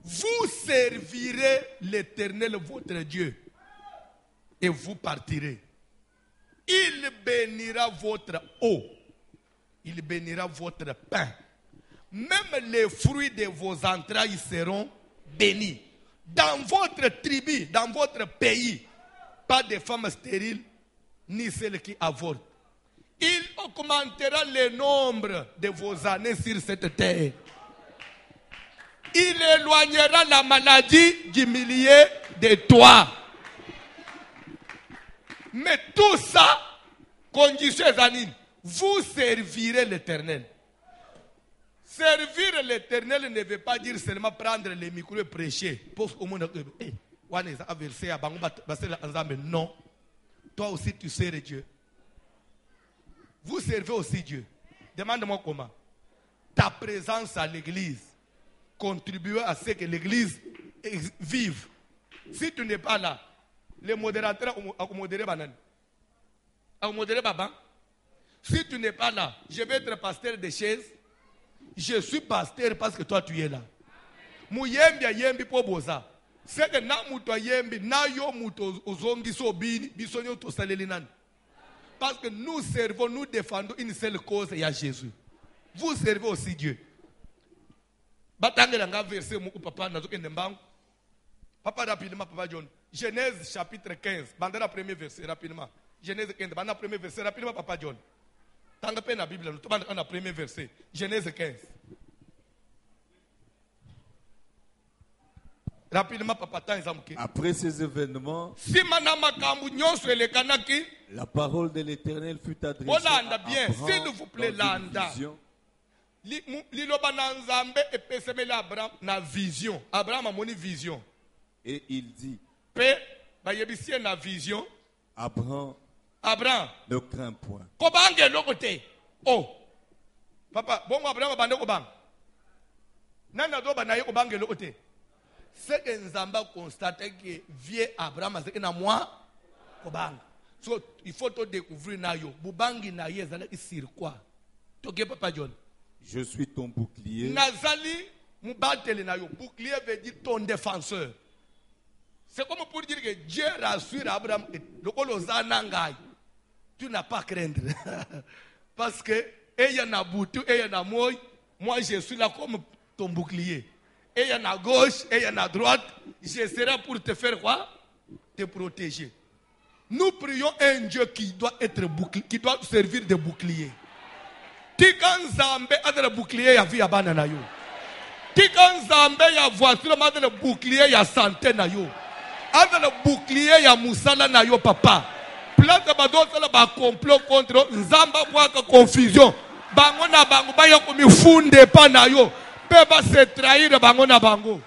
Vous servirez l'Éternel votre Dieu et vous partirez. Il bénira votre eau. Il bénira votre pain. Même les fruits de vos entrailles seront bénis. Dans votre tribu, dans votre pays, pas de femmes stériles, ni celles qui avortent. Il augmentera le nombre de vos années sur cette terre. Il éloignera la maladie du milieu de toi. Mais tout ça, condition anime, vous servirez l'Éternel. Servir l'Éternel ne veut pas dire seulement prendre les micros et prêcher. Non. Toi aussi tu sers Dieu. Vous servez aussi Dieu. Demande-moi comment. Ta présence à l'église contribue à ce que l'église vive. Si tu n'es pas là, les modérateurs ont modéré Banane. Ont modéré Baba. Si tu n'es pas là, je vais être pasteur de chaise. Je suis pasteur parce que toi tu es là. Muyembi yembi po boza. C'est que na muto yembi na yo muto ozongi so bini bisonyo to saleli nan. Parce que nous servons, nous défendons une seule cause, il y a Jésus. Vous servez aussi Dieu. Batangela nga verset mu papa na zokende mbangu. Papa rapidement papa John. Genèse chapitre 15, bandera premier verset rapidement. Genèse 15, bandera premier verset rapidement papa John. Tanga pe na Bible, nous tomons dans premier verset. Genèse 15. Rapidement, papa, après ces événements, la parole de l'Éternel fut adressée à Abraham s'il vous plaît, dans une vision. Abraham a une vision. Et il dit, Abraham, ne crains point. Oh, papa, bon Abraham a kobang. Nana do banaye kobang le côté. C'est que Nzamba constate que vieux Abraham c'est que na moi kobang. So il faut te découvrir na yo. Bubangi na ye zala sur quoi? Toke papa John. Je suis ton bouclier. Nazali mubatele na yo. Bouclier veut dire ton défenseur. C'est comme pour dire que Dieu rassure Abraham le koloza nangai. Tu n'as pas à craindre. Parce que il y en a boutou, il y en a moi je suis là comme ton bouclier. Et il y en a gauche, et il y en a droite, je serai pour te faire quoi? Te protéger. Nous prions un Dieu qui doit être bouclier, qui doit servir de bouclier. Tikan Zambe a de bouclier ya vie abana na yo. Tikan Zambe ya voiture ma de bouclier ya santé na yo. A de bouclier ya musala na yo papa. Plante badosa la ba complot contre Nzamba boaka confusion. Bango na bango ba yo komi funde pa na yo. Peba se trahir bango na bango.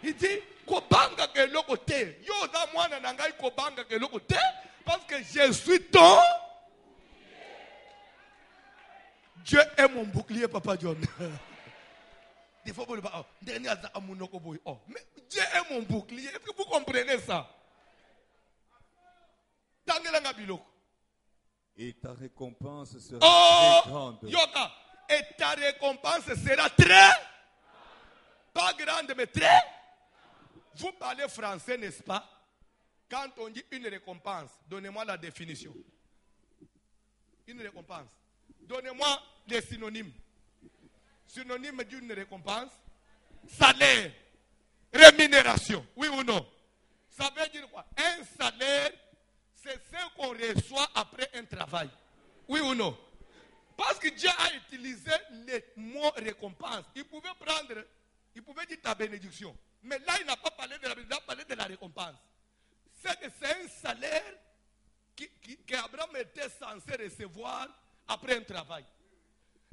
Il dit kobanga ke loko te. Yo za mwana na ngai kobanga ke loko te parce que je suis ton Dieu est mon bouclier papa John. Des fois vous dernier za amunoko boy. Oh, mais Dieu est mon bouclier. Est-ce que vous comprenez ça? Et ta récompense sera très grande. Yoka, et ta récompense sera très, pas grande mais très. Vous parlez français, n'est-ce pas? Quand on dit une récompense, donnez-moi la définition. Une récompense. Donnez-moi les synonymes. Synonyme d'une récompense, salaire. rémunération. Oui ou non? Ça veut dire quoi? Un salaire, c'est ce qu'on reçoit après un travail. Oui ou non? Parce que Dieu a utilisé le mot récompense. Il pouvait dire ta bénédiction. Mais là, il n'a pas parlé de la bénédiction, il a parlé de la récompense. C'est que c'est un salaire qu'Abraham était censé recevoir après un travail.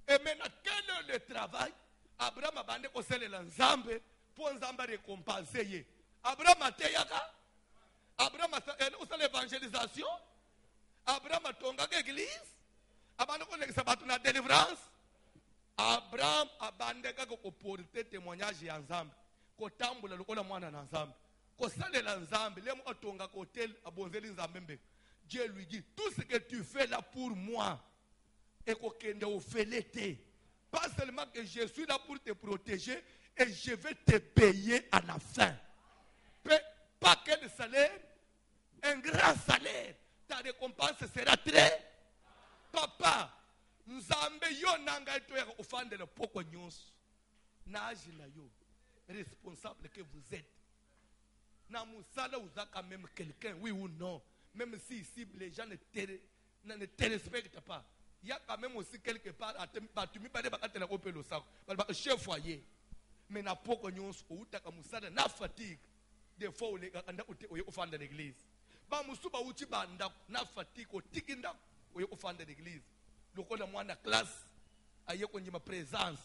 Et maintenant, quel est le travail? Abraham a bandé qu'on s'est l'ensemble pour Nzamba récompenser. Abraham a teyaka. Abraham a fait l'évangélisation. Abraham a tonga l'église. Abraham a fait la délivrance. Abraham a bandé qu'on porte témoignage ensemble. Qu'on tamboule le kola mwana ensemble. Qu'on sale l'ensemble. Les mots tonga hôtel à bonzeli nzambembe. Dieu lui dit, tout ce que tu fais là pour moi, et qu'on fait l'été. Pas seulement que je suis là pour te protéger et je vais te payer à la fin. Pas quel salaire, un grand salaire. Ta récompense sera très. Papa, Nzambe yo nanga etoya ofande le poko nyonso. Naji na yo, responsable que vous êtes. Na musala uza quand même quelqu'un, oui ou non. Même si ici les gens ne te respectent pas. Il y a quand même aussi quelque part, tu me parles de la opé le sac, chef foyer. Mais n'a pas qu'on ou ta kamusada na fatigue. Des fois on est au fond de l'église. Ba musuba uchi banda na fatigue au tikinda au fond de l'église. Le coup de moi na classe, aïe qu'on y ma présence.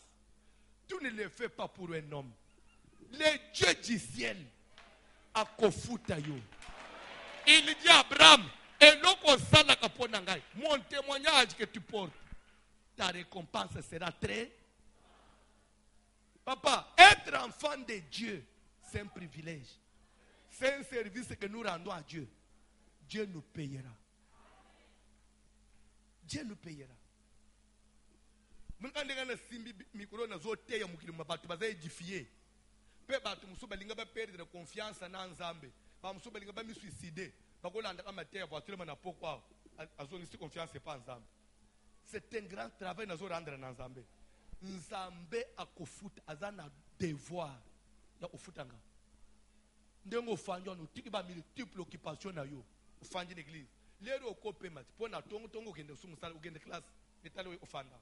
Tu ne le fais pas pour un homme. Le Dieu du ciel a kofuta yo. Il dit à Abraham, et mon témoignage que tu portes, ta récompense sera très. Papa, être enfant de Dieu, c'est un privilège. C'est un service que nous rendons à Dieu. Dieu nous payera. Dieu nous payera. Perdre confiance en Nzambe. Me suicider. Confiance pas en Nzambe. C'est un grand travail de rendre en Nzambe. Nzambe a kofuta azana devoir ya ofutanga. Ndengo fanjo no tiki ba multiple occupation na yo. Ofanji l'église. Lero okope mat pona tongo kende sumusala ukende classe etale ofanda.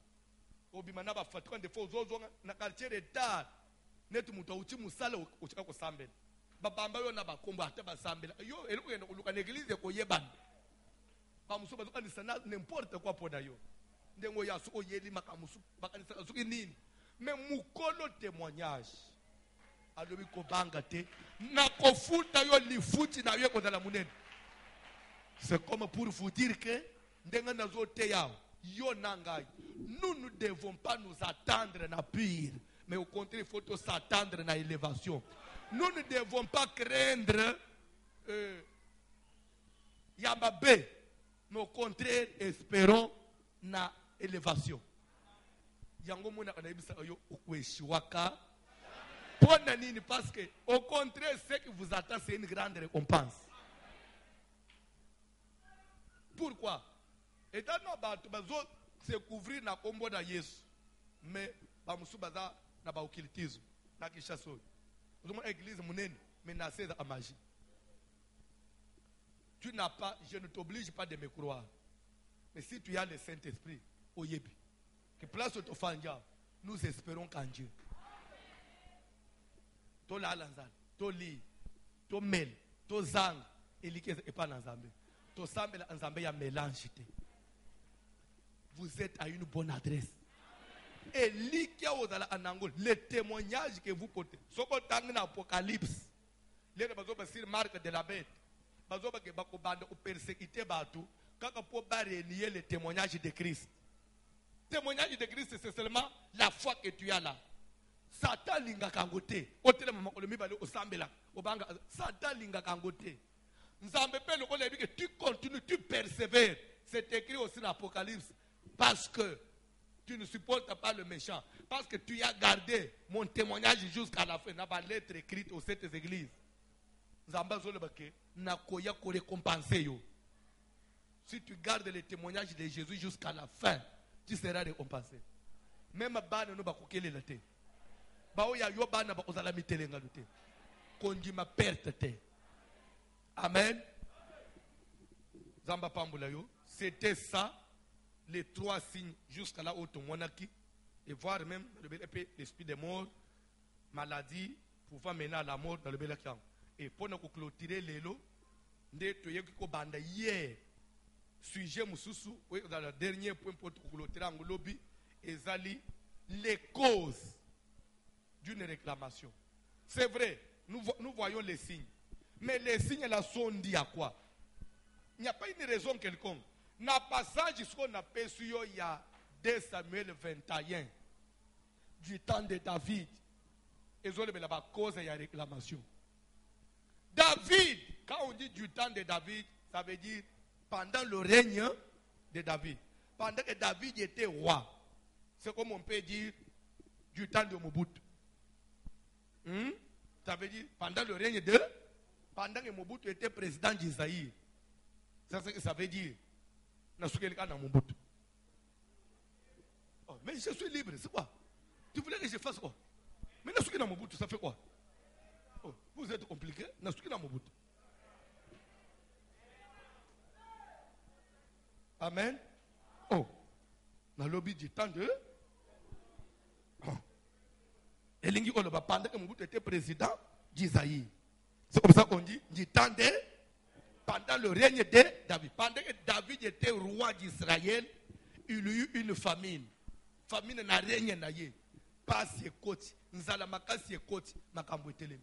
Obimana ba fatuka ndefo zozo na quartier retard. Netu muto uchi musala uchika ko sambela. Babamba yo na bakombo ate basambela. Yo elukende kuluka l'église ko yebanda. Ba muso bazuka nisana n'importe quoi poda yo. Ndengo ya suko yeli makamusu bakanisa suki nini. Mais mukolo témoignage. Alobi ko banga te na kofuta yo lifuti na yo ko dala munene. C'est comme pour vous dire que ndenga nazo te yao yo nangai. Nous ne devons pas nous attendre na pire, mais au contraire il faut s'attendre na élévation. Nous ne devons pas craindre Yambabe, mais au contraire espérons na élévation. Yango mona kanabisa yo okweshiwaka. Parce que au contraire ce qui vous attend c'est une grande récompense. Pourquoi? Et dans nos bateaux, bazo se couvrir na kombo na Yesu, mais bamusu baza na ba occultisme na kishaso. Nous église munene mais na c'est à magie. Tu n'as pas, je ne t'oblige pas de me croire. Mais si tu as le Saint-Esprit, oyebi, que place au tofanja, nous espérons qu'en Dieu. To la lanzal, to li, to mel, to zang, et likez et pas l'ensemble. To sambe l'ensemble ya mélange. Vous êtes à une bonne adresse. Et likia ozala anangol, le témoignage que vous portez. Soko tang na Apocalypse. Les bazoba sur marque de la bête. Bazoba ke bako bande ou persécuter batu. Kaka po ba renier le témoignage de Christ. Témoignage de Christ c'est seulement la foi que tu as là. Satan linga kangote. Otele mama olomi bale osambela. Obanga Satan linga kangote. Nzambe pe le kolebi que tu continues, tu persévères. C'est écrit aussi dans l'Apocalypse. Parce que tu ne supportes pas le méchant. Parce que tu as gardé mon témoignage jusqu'à la fin. N'a pas lettre écrite aux sept églises. Nzamba zolebake na koya ko récompenser yo. Si tu gardes le témoignage de Jésus jusqu'à la fin, tu seras récompensé. Même bana no bakokele la te. Ba oya yo bana ba ozala mitelenga lute. kondima perte te. Amen. Zamba pambula yo. C'était ça, les 3 signes jusqu'à là où ton monaki, et voir même l'esprit des morts, maladie, pouvant mener à la mort dans le Bélakian. Et pour nous clôturer les lots, nous avons banda hier, sujet Moussousou, dans le dernier point pour clôturer en lobby, et les causes d'une réclamation. C'est vrai, nous voyons les signes. Mais les signes là sont dits à quoi? Il n'y a pas une raison quelconque. Dans le passage qu'on a perçu il y a 2 Samuel 21, du temps de David, et ils ont la cause de la réclamation. David, quand on dit du temps de David, ça veut dire pendant le règne de David. Pendant que David était roi. C'est comme on peut dire du temps de Mobutu. Ça veut dire pendant le règne de... Pendant que Mobutu était président d'Isaïe. C'est ce que ça veut dire. Oh, mais je suis libre, c'est quoi? Tu voulais que je fasse quoi? Mais Nasuki dans Mobutu, ça fait quoi? Oh, vous êtes compliqué. Nasuki dans Mobutu. Amen. Oh, dans le lobby du temps de... Et Lingi Oloba, pendant que Mobutu était président d'Isaïe. C'est comme ça qu'on dit, du temps de... Pendant le règne de David. Pendant que David était roi d'Israël, il y a eu une famine. Famine n'a rien naïe. Pas si côté. Nzalamaka si côté. Makambo etelemi.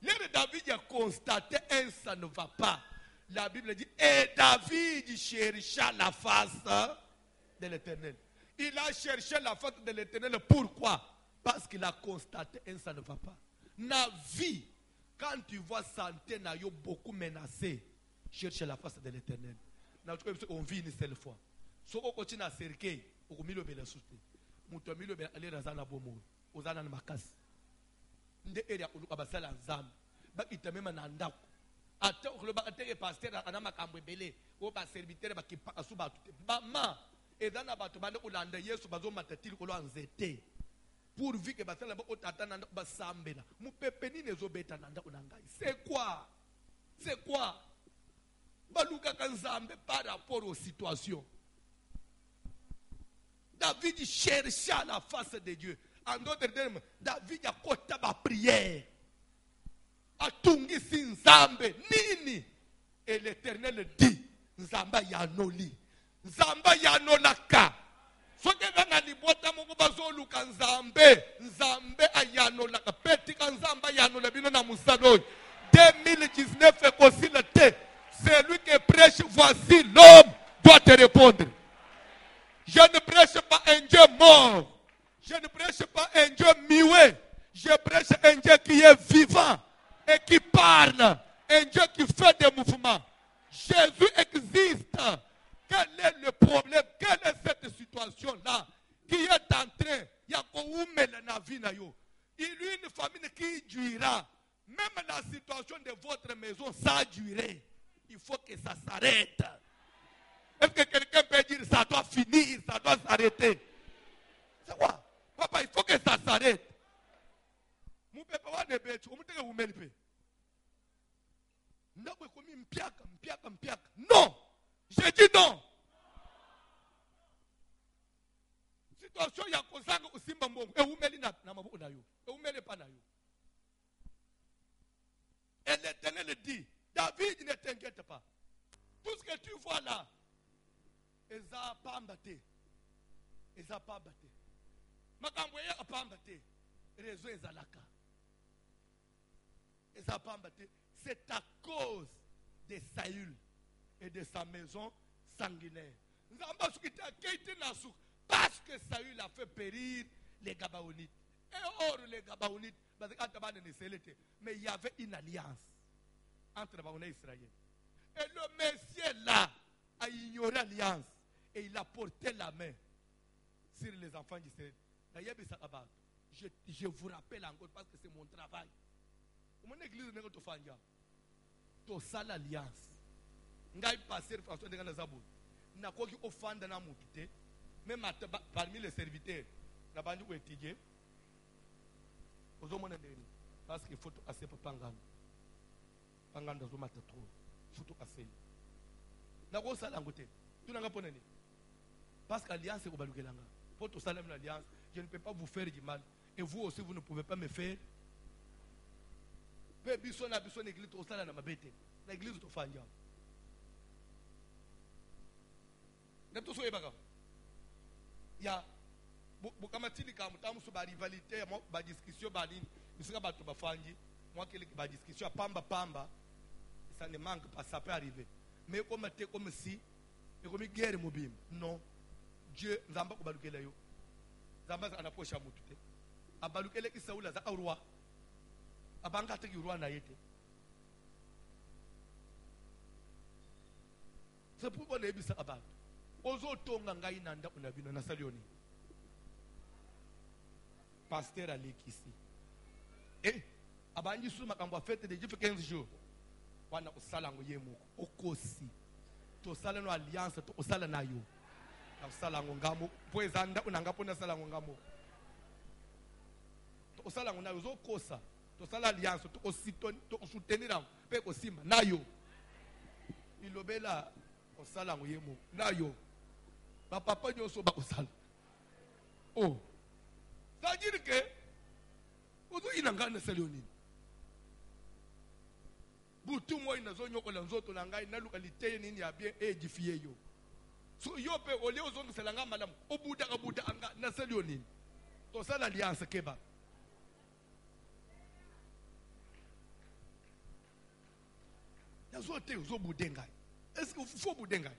Là, David a constaté ça ne va pas. La Bible dit, et David chercha la face de l'Éternel. Il a cherché la face de l'Éternel. Pourquoi? Parce qu'il a constaté ça ne va pas. Na vie. Quand tu vois santé na yo beaucoup menacé, cherche la face de l'Éternel. On vit une seule fois. Si on continue à cerquer, on va le soutenir. Muto milo be aller dans la bomo, ozana na makasi. Nde area uluka basala nzambe. Ba itamema na ndako. Ate okuloba ate pasteur ana makambo ebele, o ba serviteur ba kipaka su ba tuté. Ba ma ezana bato bande ulanda Yesu bazo matatili kolo anzete. Pourvu que basala ba otata nanda ba sambela. Mu pepe nini ezobeta nanda unangai. C'est quoi? C'est quoi? Baluka kanzambe par rapport aux situations. David chercha la face de Dieu. En d'autres termes, David a côté ma prière. A tungi si nzambe nini. Et l'Éternel dit, nzamba yanoli. Nzamba yanolaka. Soke gana libota mungu bazo luka nzambe. Nzambe ayanolaka. Petika nzamba yanola bino na musadoi. 2019 est aussi le thé. Celui qui prêche, voici l'homme doit te répondre. Je ne prêche pas un Dieu mort. Je ne prêche pas un Dieu muet. Je prêche un Dieu qui est vivant et qui parle. Un Dieu qui fait des mouvements. Jésus existe. Quel est le problème? Quelle est cette situation-là qui est en train? Il y a une famille qui durera. Même la situation de votre maison, ça a duré. Il faut que ça s'arrête. Est-ce que quelqu'un peut dire ça doit finir, ça doit s'arrêter? C'est quoi? Papa, il faut que ça s'arrête. Non. Je dis non. Situation ya kozanga usimba mbongo. Eumeli na mabuku na yo. Eumeli pa na yo. Et l'Éternel dit, David, ne t'inquiète pas. Tout ce que tu vois là, eza pamba te. Eza pamba te. Makambo ya pamba te. Réseau ezalaka. Eza pamba te. C'est à cause de Saül et de sa maison sanguinaire. Parce que Saül a fait périr les Gabaonites. Et or les Gabaonites, mais il y avait une alliance entre les Israéliens. Et le Messie là a ignoré l'alliance et il a porté la main sur les enfants d'Israël. Je vous rappelle encore parce que c'est mon travail. Mon église n'est pas fania. To sala alliance. Ngai passer François de Ganazabou. Na koki offanda na mutute. Même parmi les serviteurs, na bandu ko étudier. Ozomona ndeni. parce qu'il faut assez pour pangana pangana zo mata trop faut assez na ko sala ngote tunanga ponani parce qu'alliance ko balukelanga pour to sala une alliance je ne peux pas vous faire du mal et vous aussi vous ne pouvez pas me faire pe biso na église to sala na mabete na église to fanja na to so ebaka ya kama tili kama tamu so ba rivalité ba discussion ba nini bisika bato bafanji moi que ba discussion pamba ça ne manque pas, ça peut arriver mais comme t'es comme si et comme guerre mobile non Dieu nzamba ko balukela yo nzamba anaposha mutu te abalukele ki Saula za roi abanga te ki roi na yete c'est pourquoi les bisa abat ozo tonga ngai nanda unabino na salioni pasteur Alekisi abanji su makambo fête de Dieu 15 jours wana usala ngo yemu okosi to sala no alliance to usala nayo na usala ngo ngamo poeza nda unangapo na sala ngo ngamo to usala ngo nayo zokosa to sala alliance to osito to soutenir pe ko sima nayo ilobela usala ngo yemu nayo ba papa nyoso ba usala oh ça veut dire que ozo inangana salioni butu moi nazo ko la nzoto na ngai na localité nini ya bien edifie yo so yo pe ole ozo ngiselanga malamu obuda anga na salioni to sala alliance keba yazo te ozo budenga est-ce que faut budenga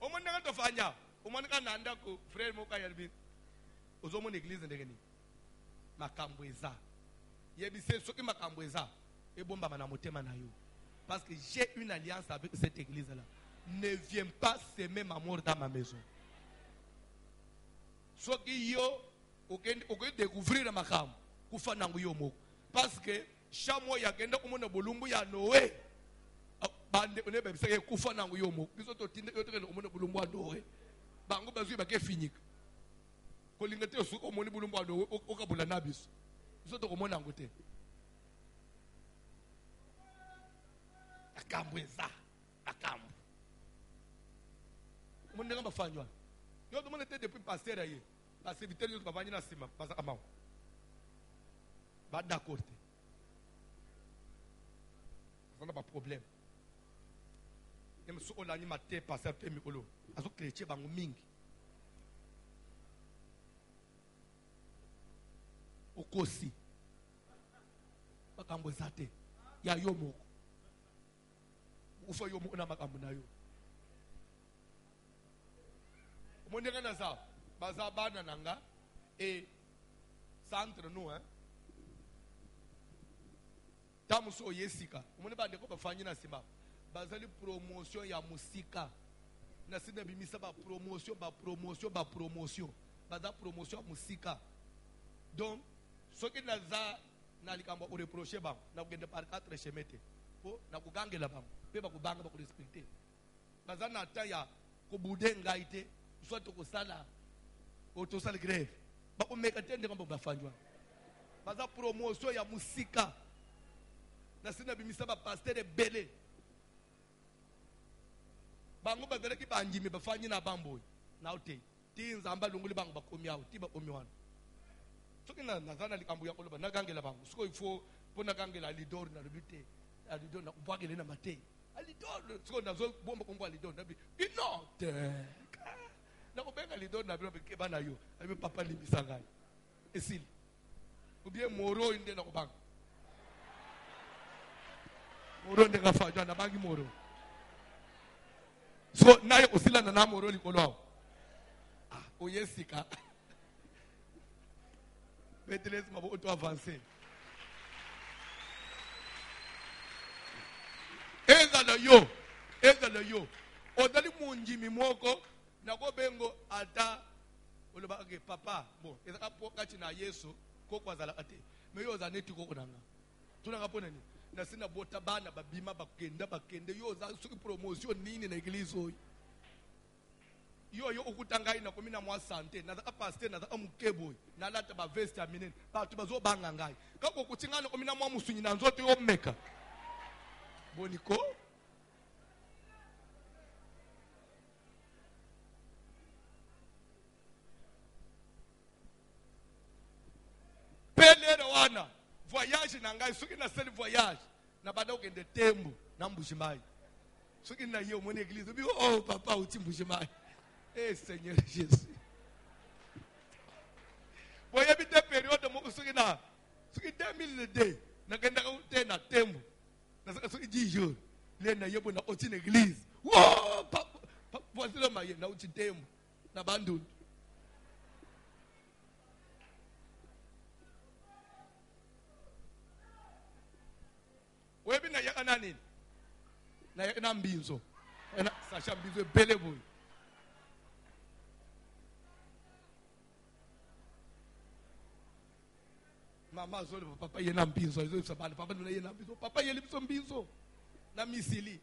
omwana nga tofanya omwana kana anda ko frère mo ka yalbi ozomo l'église ndengeni makambo eza yebise soki makambo eza ebomba na motema na yo parce que j'ai une alliance avec cette église là ne viens pas semer ma mort dans ma maison soki yo okende découvrir makambo kufa nangu yo moko parce que chamo ya kenda komona bolumbu ya Noé bande on ebe biseke kufa nangu yo moko biso to tinde yo tokende komona bolumbu ya Noé bango bazwi bake finika kolinga te su omoni bulumbu ya Noé okabula na biso biso to komona ngo te akambo eza akambo monde ngamba fanywa yo to mona te depuis pasteur aye la serviteur yo bavanye na sima basa amao ba d'accord te on a pas problème même so olani maté pasteur te mikolo azo chrétien bango mingi okosi makambo zate ya yo moko ufa yo moko na makambo na yo monde kana sa baza bana nanga et centre nous hein tamu so yesika monde bande ko bafanyi na sima bazali promotion ya musika na sina bimisa ba promotion baza promotion musika donc ce qui naza na likambo o reprocher ba na kugenda par 4 chemete po na kugangela ba pe ba kubanga ba ku respecter baza na ta ya ko bude ngaite soit to ko sala o to sala grève ba ko meka tende ngamba ba fanjwa baza promotion ya musika na sina bimisa ba pasteur belé bango bazala ki banjimi bafanyi na bamboy na ute tinza amba lunguli bango bakomi awo tiba komi wana soki na nazana likambo ya koloba nagangela bango siko ifo pona gangela alidor na lubite alidor na ubagele na mate alidor siko nazo bomba kongo alidor na bi inote na ko benga alidor na bi ke bana yo abi papa limbisa ngai esili ubie moro inde na ko banga moro inde ka fa na bangi moro so naye osila na moro likolo oyesika Peteles mabo auto avancer eza yo odali munjimi moko na ko bengo ata oloba ke papa bon ezaka poka china Yesu ko kwazala ate me yo zaneti ko konanga tunanga pona ni na sina bota bana babima bakende yo za su promotion nini na église oyi yo okutanga ina komina mwa santé na ka pasteur na ka mukebo na lata ba veste aminen ba tu bazo banga ngai kako kutingana komina mwa musunyi na nzoto yo meka boniko pelere wana voyage na ngai soki na seli voyage na banda okende tembo na Mbujimayi soki na ye omoni église bi oh papa uti Mbujimayi eh Seigneur Jésus boye bi de période mo soki 2002 na kenda ko te na tembo na soki 10 jours le na yebo na oti na église oh papa voici le maye na uti tembo na bandu webi na yakana nini na yakana mbinzo na Sacha mbinzo bele boy mama zole papa yena mbinzo izo sabana papa nuna yena mbinzo papa yeli biso mbinzo na misili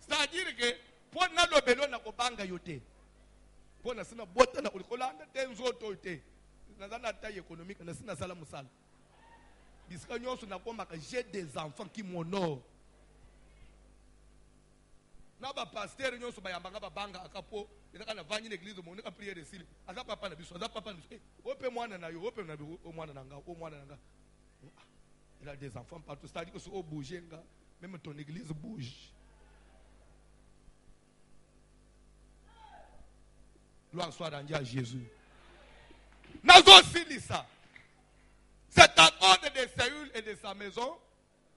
c'est-à-dire que pour na lobelo na kobanga yote pour na sina bota na ulikolanda tenzo tote na taille économique na sina sala musala bisika nyonso na koma ka j'ai des enfants qui m'honorent na ba pasteur nyonso ba yambanga ba banga akapo ezaka na vanyi l'église mo nika prière de sile aza papa na biso aza papa na biso ope mwana na yo ope na bi o mwana na nga o mwana na nga il a des enfants partout c'est-à-dire que si o bouger nga même ton église bouge. Gloire soit rendue à Jésus. Nazo Silissa. C'est à cause de Saül et de sa maison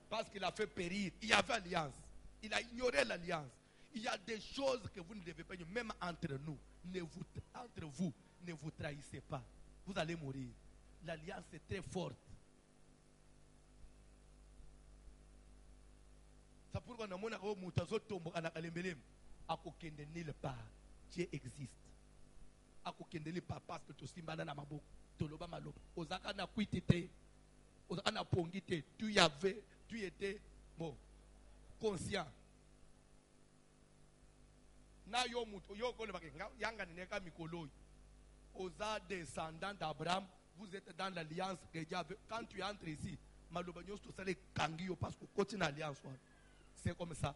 parce qu'il a fait périr. Il y avait alliance. Il a ignoré l'alliance. Il y a des choses que vous ne devez pas, même entre nous. Entre vous, ne vous trahissez pas. Vous allez mourir. L'alliance est très forte. C'est pourquoi nous avons dit que nulle part. Dieu existe. Akokendeli papa parce que to simbana na maboko to loba maloba ozaka na kwitite ozaka na pongite tu étais bon conscient na yo muto yo ko le bakenga yanga nineka mikolo oza descendant d'Abraham vous êtes dans l'alliance que Dieu avait quand tu entres ici maloba nyos to sale kangi yo parce que continue alliance c'est comme ça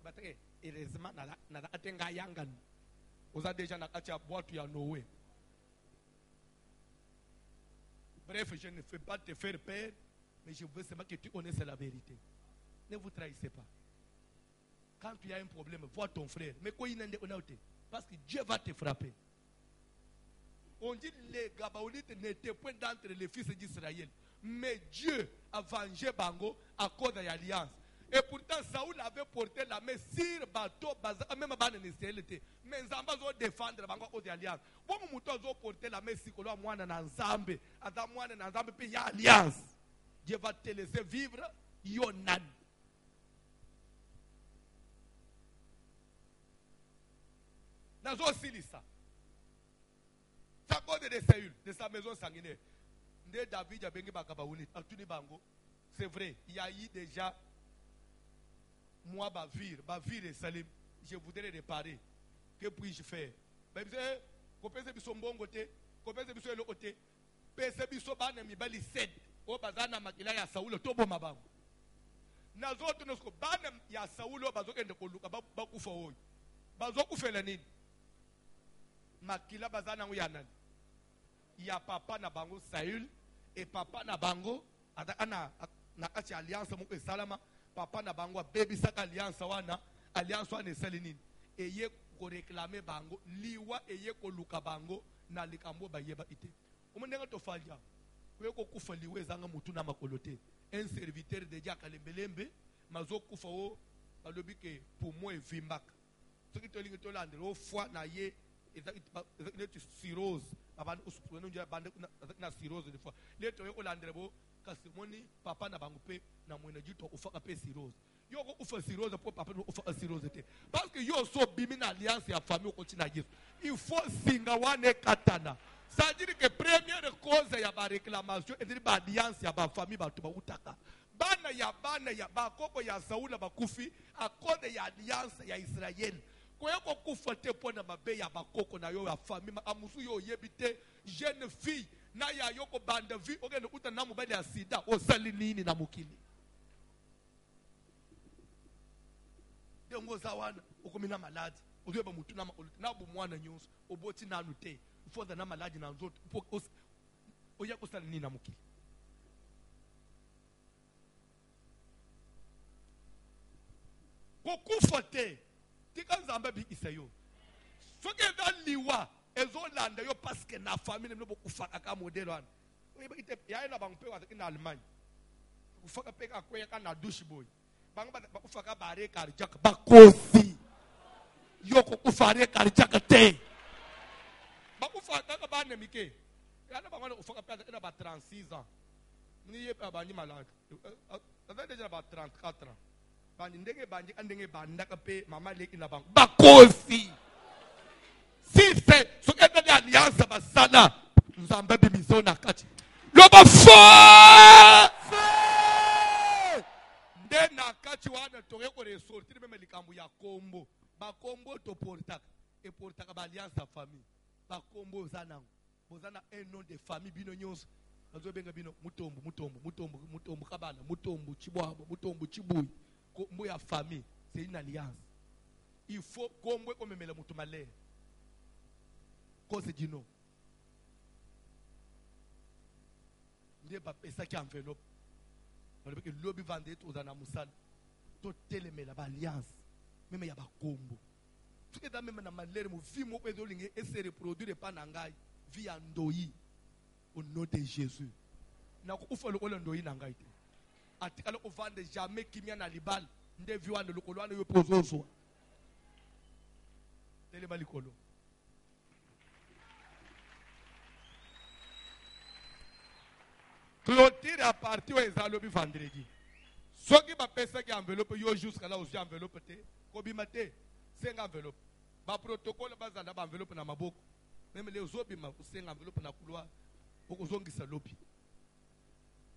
batake heureusement na atenga yanga vous avez déjà na boîte ya Noé. Bref, je ne fais pas te faire peur, mais je veux seulement que tu connaisses la vérité. Ne vous trahissez pas. Quand tu as un problème, vois ton frère. Mais quoi il n'en est parce que Dieu va te frapper. On dit les Gabaonites n'étaient point d'entre les fils d'Israël. Mais Dieu a vengé Bango à cause de l'alliance. Et pourtant, Saoul avait porté la main sur bateau, même en Israël. Mais Nzamba zo défendre bango au alliance. Bon muto zo porter la main sur kolo mwana na Nzambe, adam mwana na Nzambe pe ya alliance. Dieu va te laisser vivre yonan. Nazo silisa. Ça cause de Saül, de sa maison sanguinaire. Nde David a bengi bakabaouni, atuni bango. C'est vrai, il y a eu déjà moi bavir et Salim, je voudrais réparer. Que puis-je faire? Mais kopese biso mbongo te, kopese biso elo te. Pese biso bana mibali sed. O bazana makila ya Saulo tobo mabango. Nazoto nosko bana ya Saulo bazokende koluka bakufa oyo. Bazokufela nini? Makila bazana ngo ya nani? Ya papa na bango Saül et papa na bango ana na kati alliance moko salama. Papa na bango baby saka alliance wana esali nini eye ko réclamer bango liwa eye ko luka bango na likambo bayeba ite omondenga to falja ko kufa liwe zanga mutu na makolote un serviteur de Dieu kalembelembe mazo kufa o balobi ke pour moi vimbaka soki to lingi to landre o foi na ye ezaki cirrhose abantu usupona nje bande na cirrhose de fois leto yo landre bo kasi moni papa na bango pe na mwena jito ufaka pe cirrhose yo ko ufa cirrhose pour papa no ufa cirrhose te parce que yo so bimi na alliance ya famille continue Yesu il faut singa wane katana ça veut dire que première cause ya ba réclamation et dire ba alliance ya ba famille ba tuba utaka bana ya bakoko ya Saula bakufi à cause de l'alliance ya Israël. Koyeko kufa te pona mabe ya bakoko na yo ya famille amusu yo yebite jeune fille na ya yoko banda vi ogende kuta na mobali ya sida osali nini na mukili. De ngoza wana ukomina maladi uzoba mutu na bomwana nyonso oboti na nute ufoza na maladi na nzoto oya kosala nini na mukili. Kokufa te tika nzambe bikisa yo soki eza liwa ezolanda yo paske na famille no bokufaka ka modele wana oyeba ite yaye na bango mpe wazaki na Allemagne kufaka mpe kakwea ka na douche boy bango bakufaka bare cardiaque bakosi yo kokufa re cardiaque te bakufaka ka bane mike yana bango kufaka mpe na ba 36 ans ni yepa bani malade eza déjà ba 34 ans bandi ndenge bandi andenge bandaka pe mama leki na bango bakosi si c'est ce que est alliance basana nzambe bimiso na kati loba fa nde na kati wana toke ko ressortir même likambo ya kombo ba kombo to portaka et portaka ba alliance ya famille ba kombo zanango bozana un nom de famille bino nyonso bazobenga bino mutombo kabana mutombo chibwabo mutombo chibuyi kombo ya famille c'est une alliance. Il faut kombo ko memela mutu malere cause du nom ndiye bapesa ki enveloppe balobi ke lobi vande tozana musala to telemela ba alliance même ya ba kombo tuke da même na malere mu vie mo pezo linge et se reproduire pas na ngai vie ya ndoyi au nom de Jésus na ko ufa lokolo ndoyi na ngai te atikala ko vande jamais kimia na libal nde vie wana lokolo wana yo pozozo telema likolo. Clôture à partir où ils vendredi. Ceux qui va penser qu'il enveloppe, yo jusqu'à là aussi enveloppe te, kobimate, c'est enveloppe. Ba protocole bazana ba enveloppe na maboko. Même les autres ma c'est enveloppe na couloir. Okozongi salopi.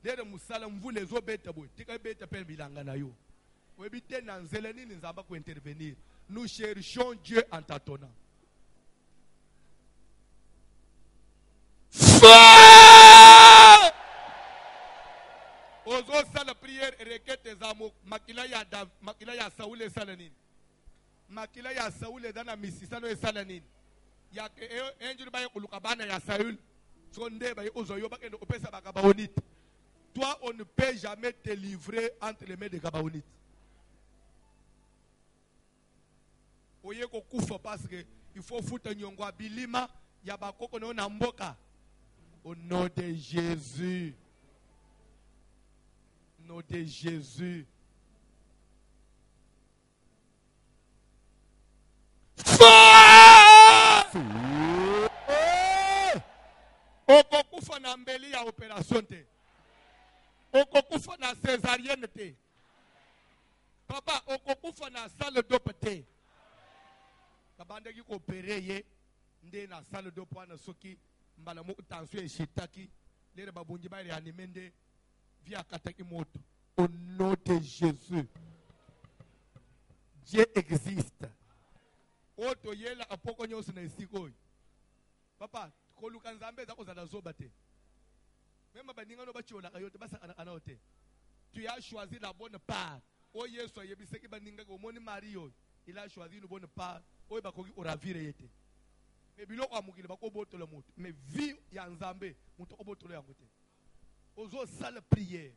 Dere musala mvu les autres beta boy. Tika beta per bilanga na yo. Webite na nzela nini nzamba ko intervenir. Nous cherchons Dieu en tâtonnant. Ozo sala prière requête zamo makila ya Saul salanini. Makila ya Saul dana misisano salanini. Ya ke enjuri baye kuluka bana ya Saül. Sonde baye ozo yo bakendo opesa bakabaonite. Toi on ne peut jamais te livrer entre les mains de Gabaonites. Oye ko kufa parce que il faut foutre nyongwa bilima ya bakoko na mboka. Au nom de Jésus. Au nom de Jésus. Okokufa na mbeli ya opération te. Okokufa na césarienne te. Papa, okokufa na salle d'op te. Kabande ki opéré ye nde na salle d'op wana soki mbala mo tension eshitaki lere babunji ba réanimer nde via kataki moto. Au nom de Jésus. Dieu existe. Oto yela apoko nyonso na esiko. Papa, koluka nzambe za kozala zoba te. Même baninga no bachiola kayote basa ana te. Tu as choisi la bonne part. O Yesu yebiseki baninga ko moni Mario. Il a choisi une bonne part. O bakoki oravire yete. Mais biloko amukile bako botolo moto. Mais vie ya nzambe muto obotolo yango te. Ozo sala prière.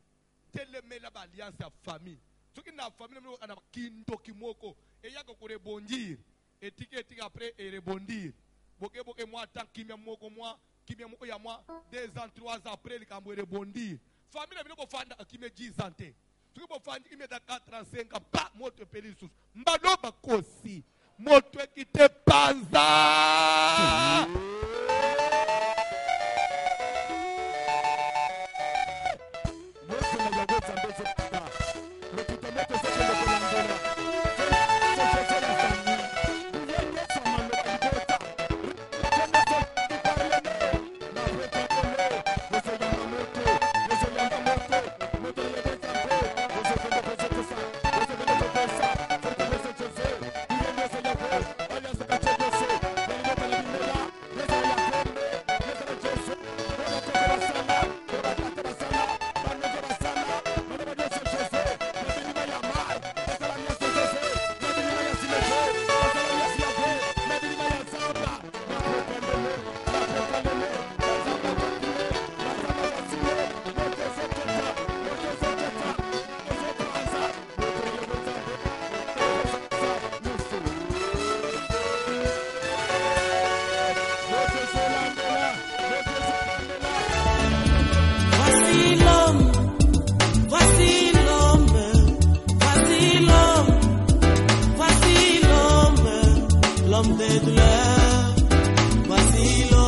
Telemela ba alliance ya famille. Soki na famille moko ana kindo kimoko et yako ko rebondir. Étiquette après et rebondir. Boke moi tant kimia moko ya moi 2 ans 3 ans après le kambo rebondir. Famille biloko fanda kimia 10 ans te. Soki bo fandi kimia da 4 ans 5 ans pa moto pelisus. Mbaloba kosi. Moto ekite panza. douleur, voici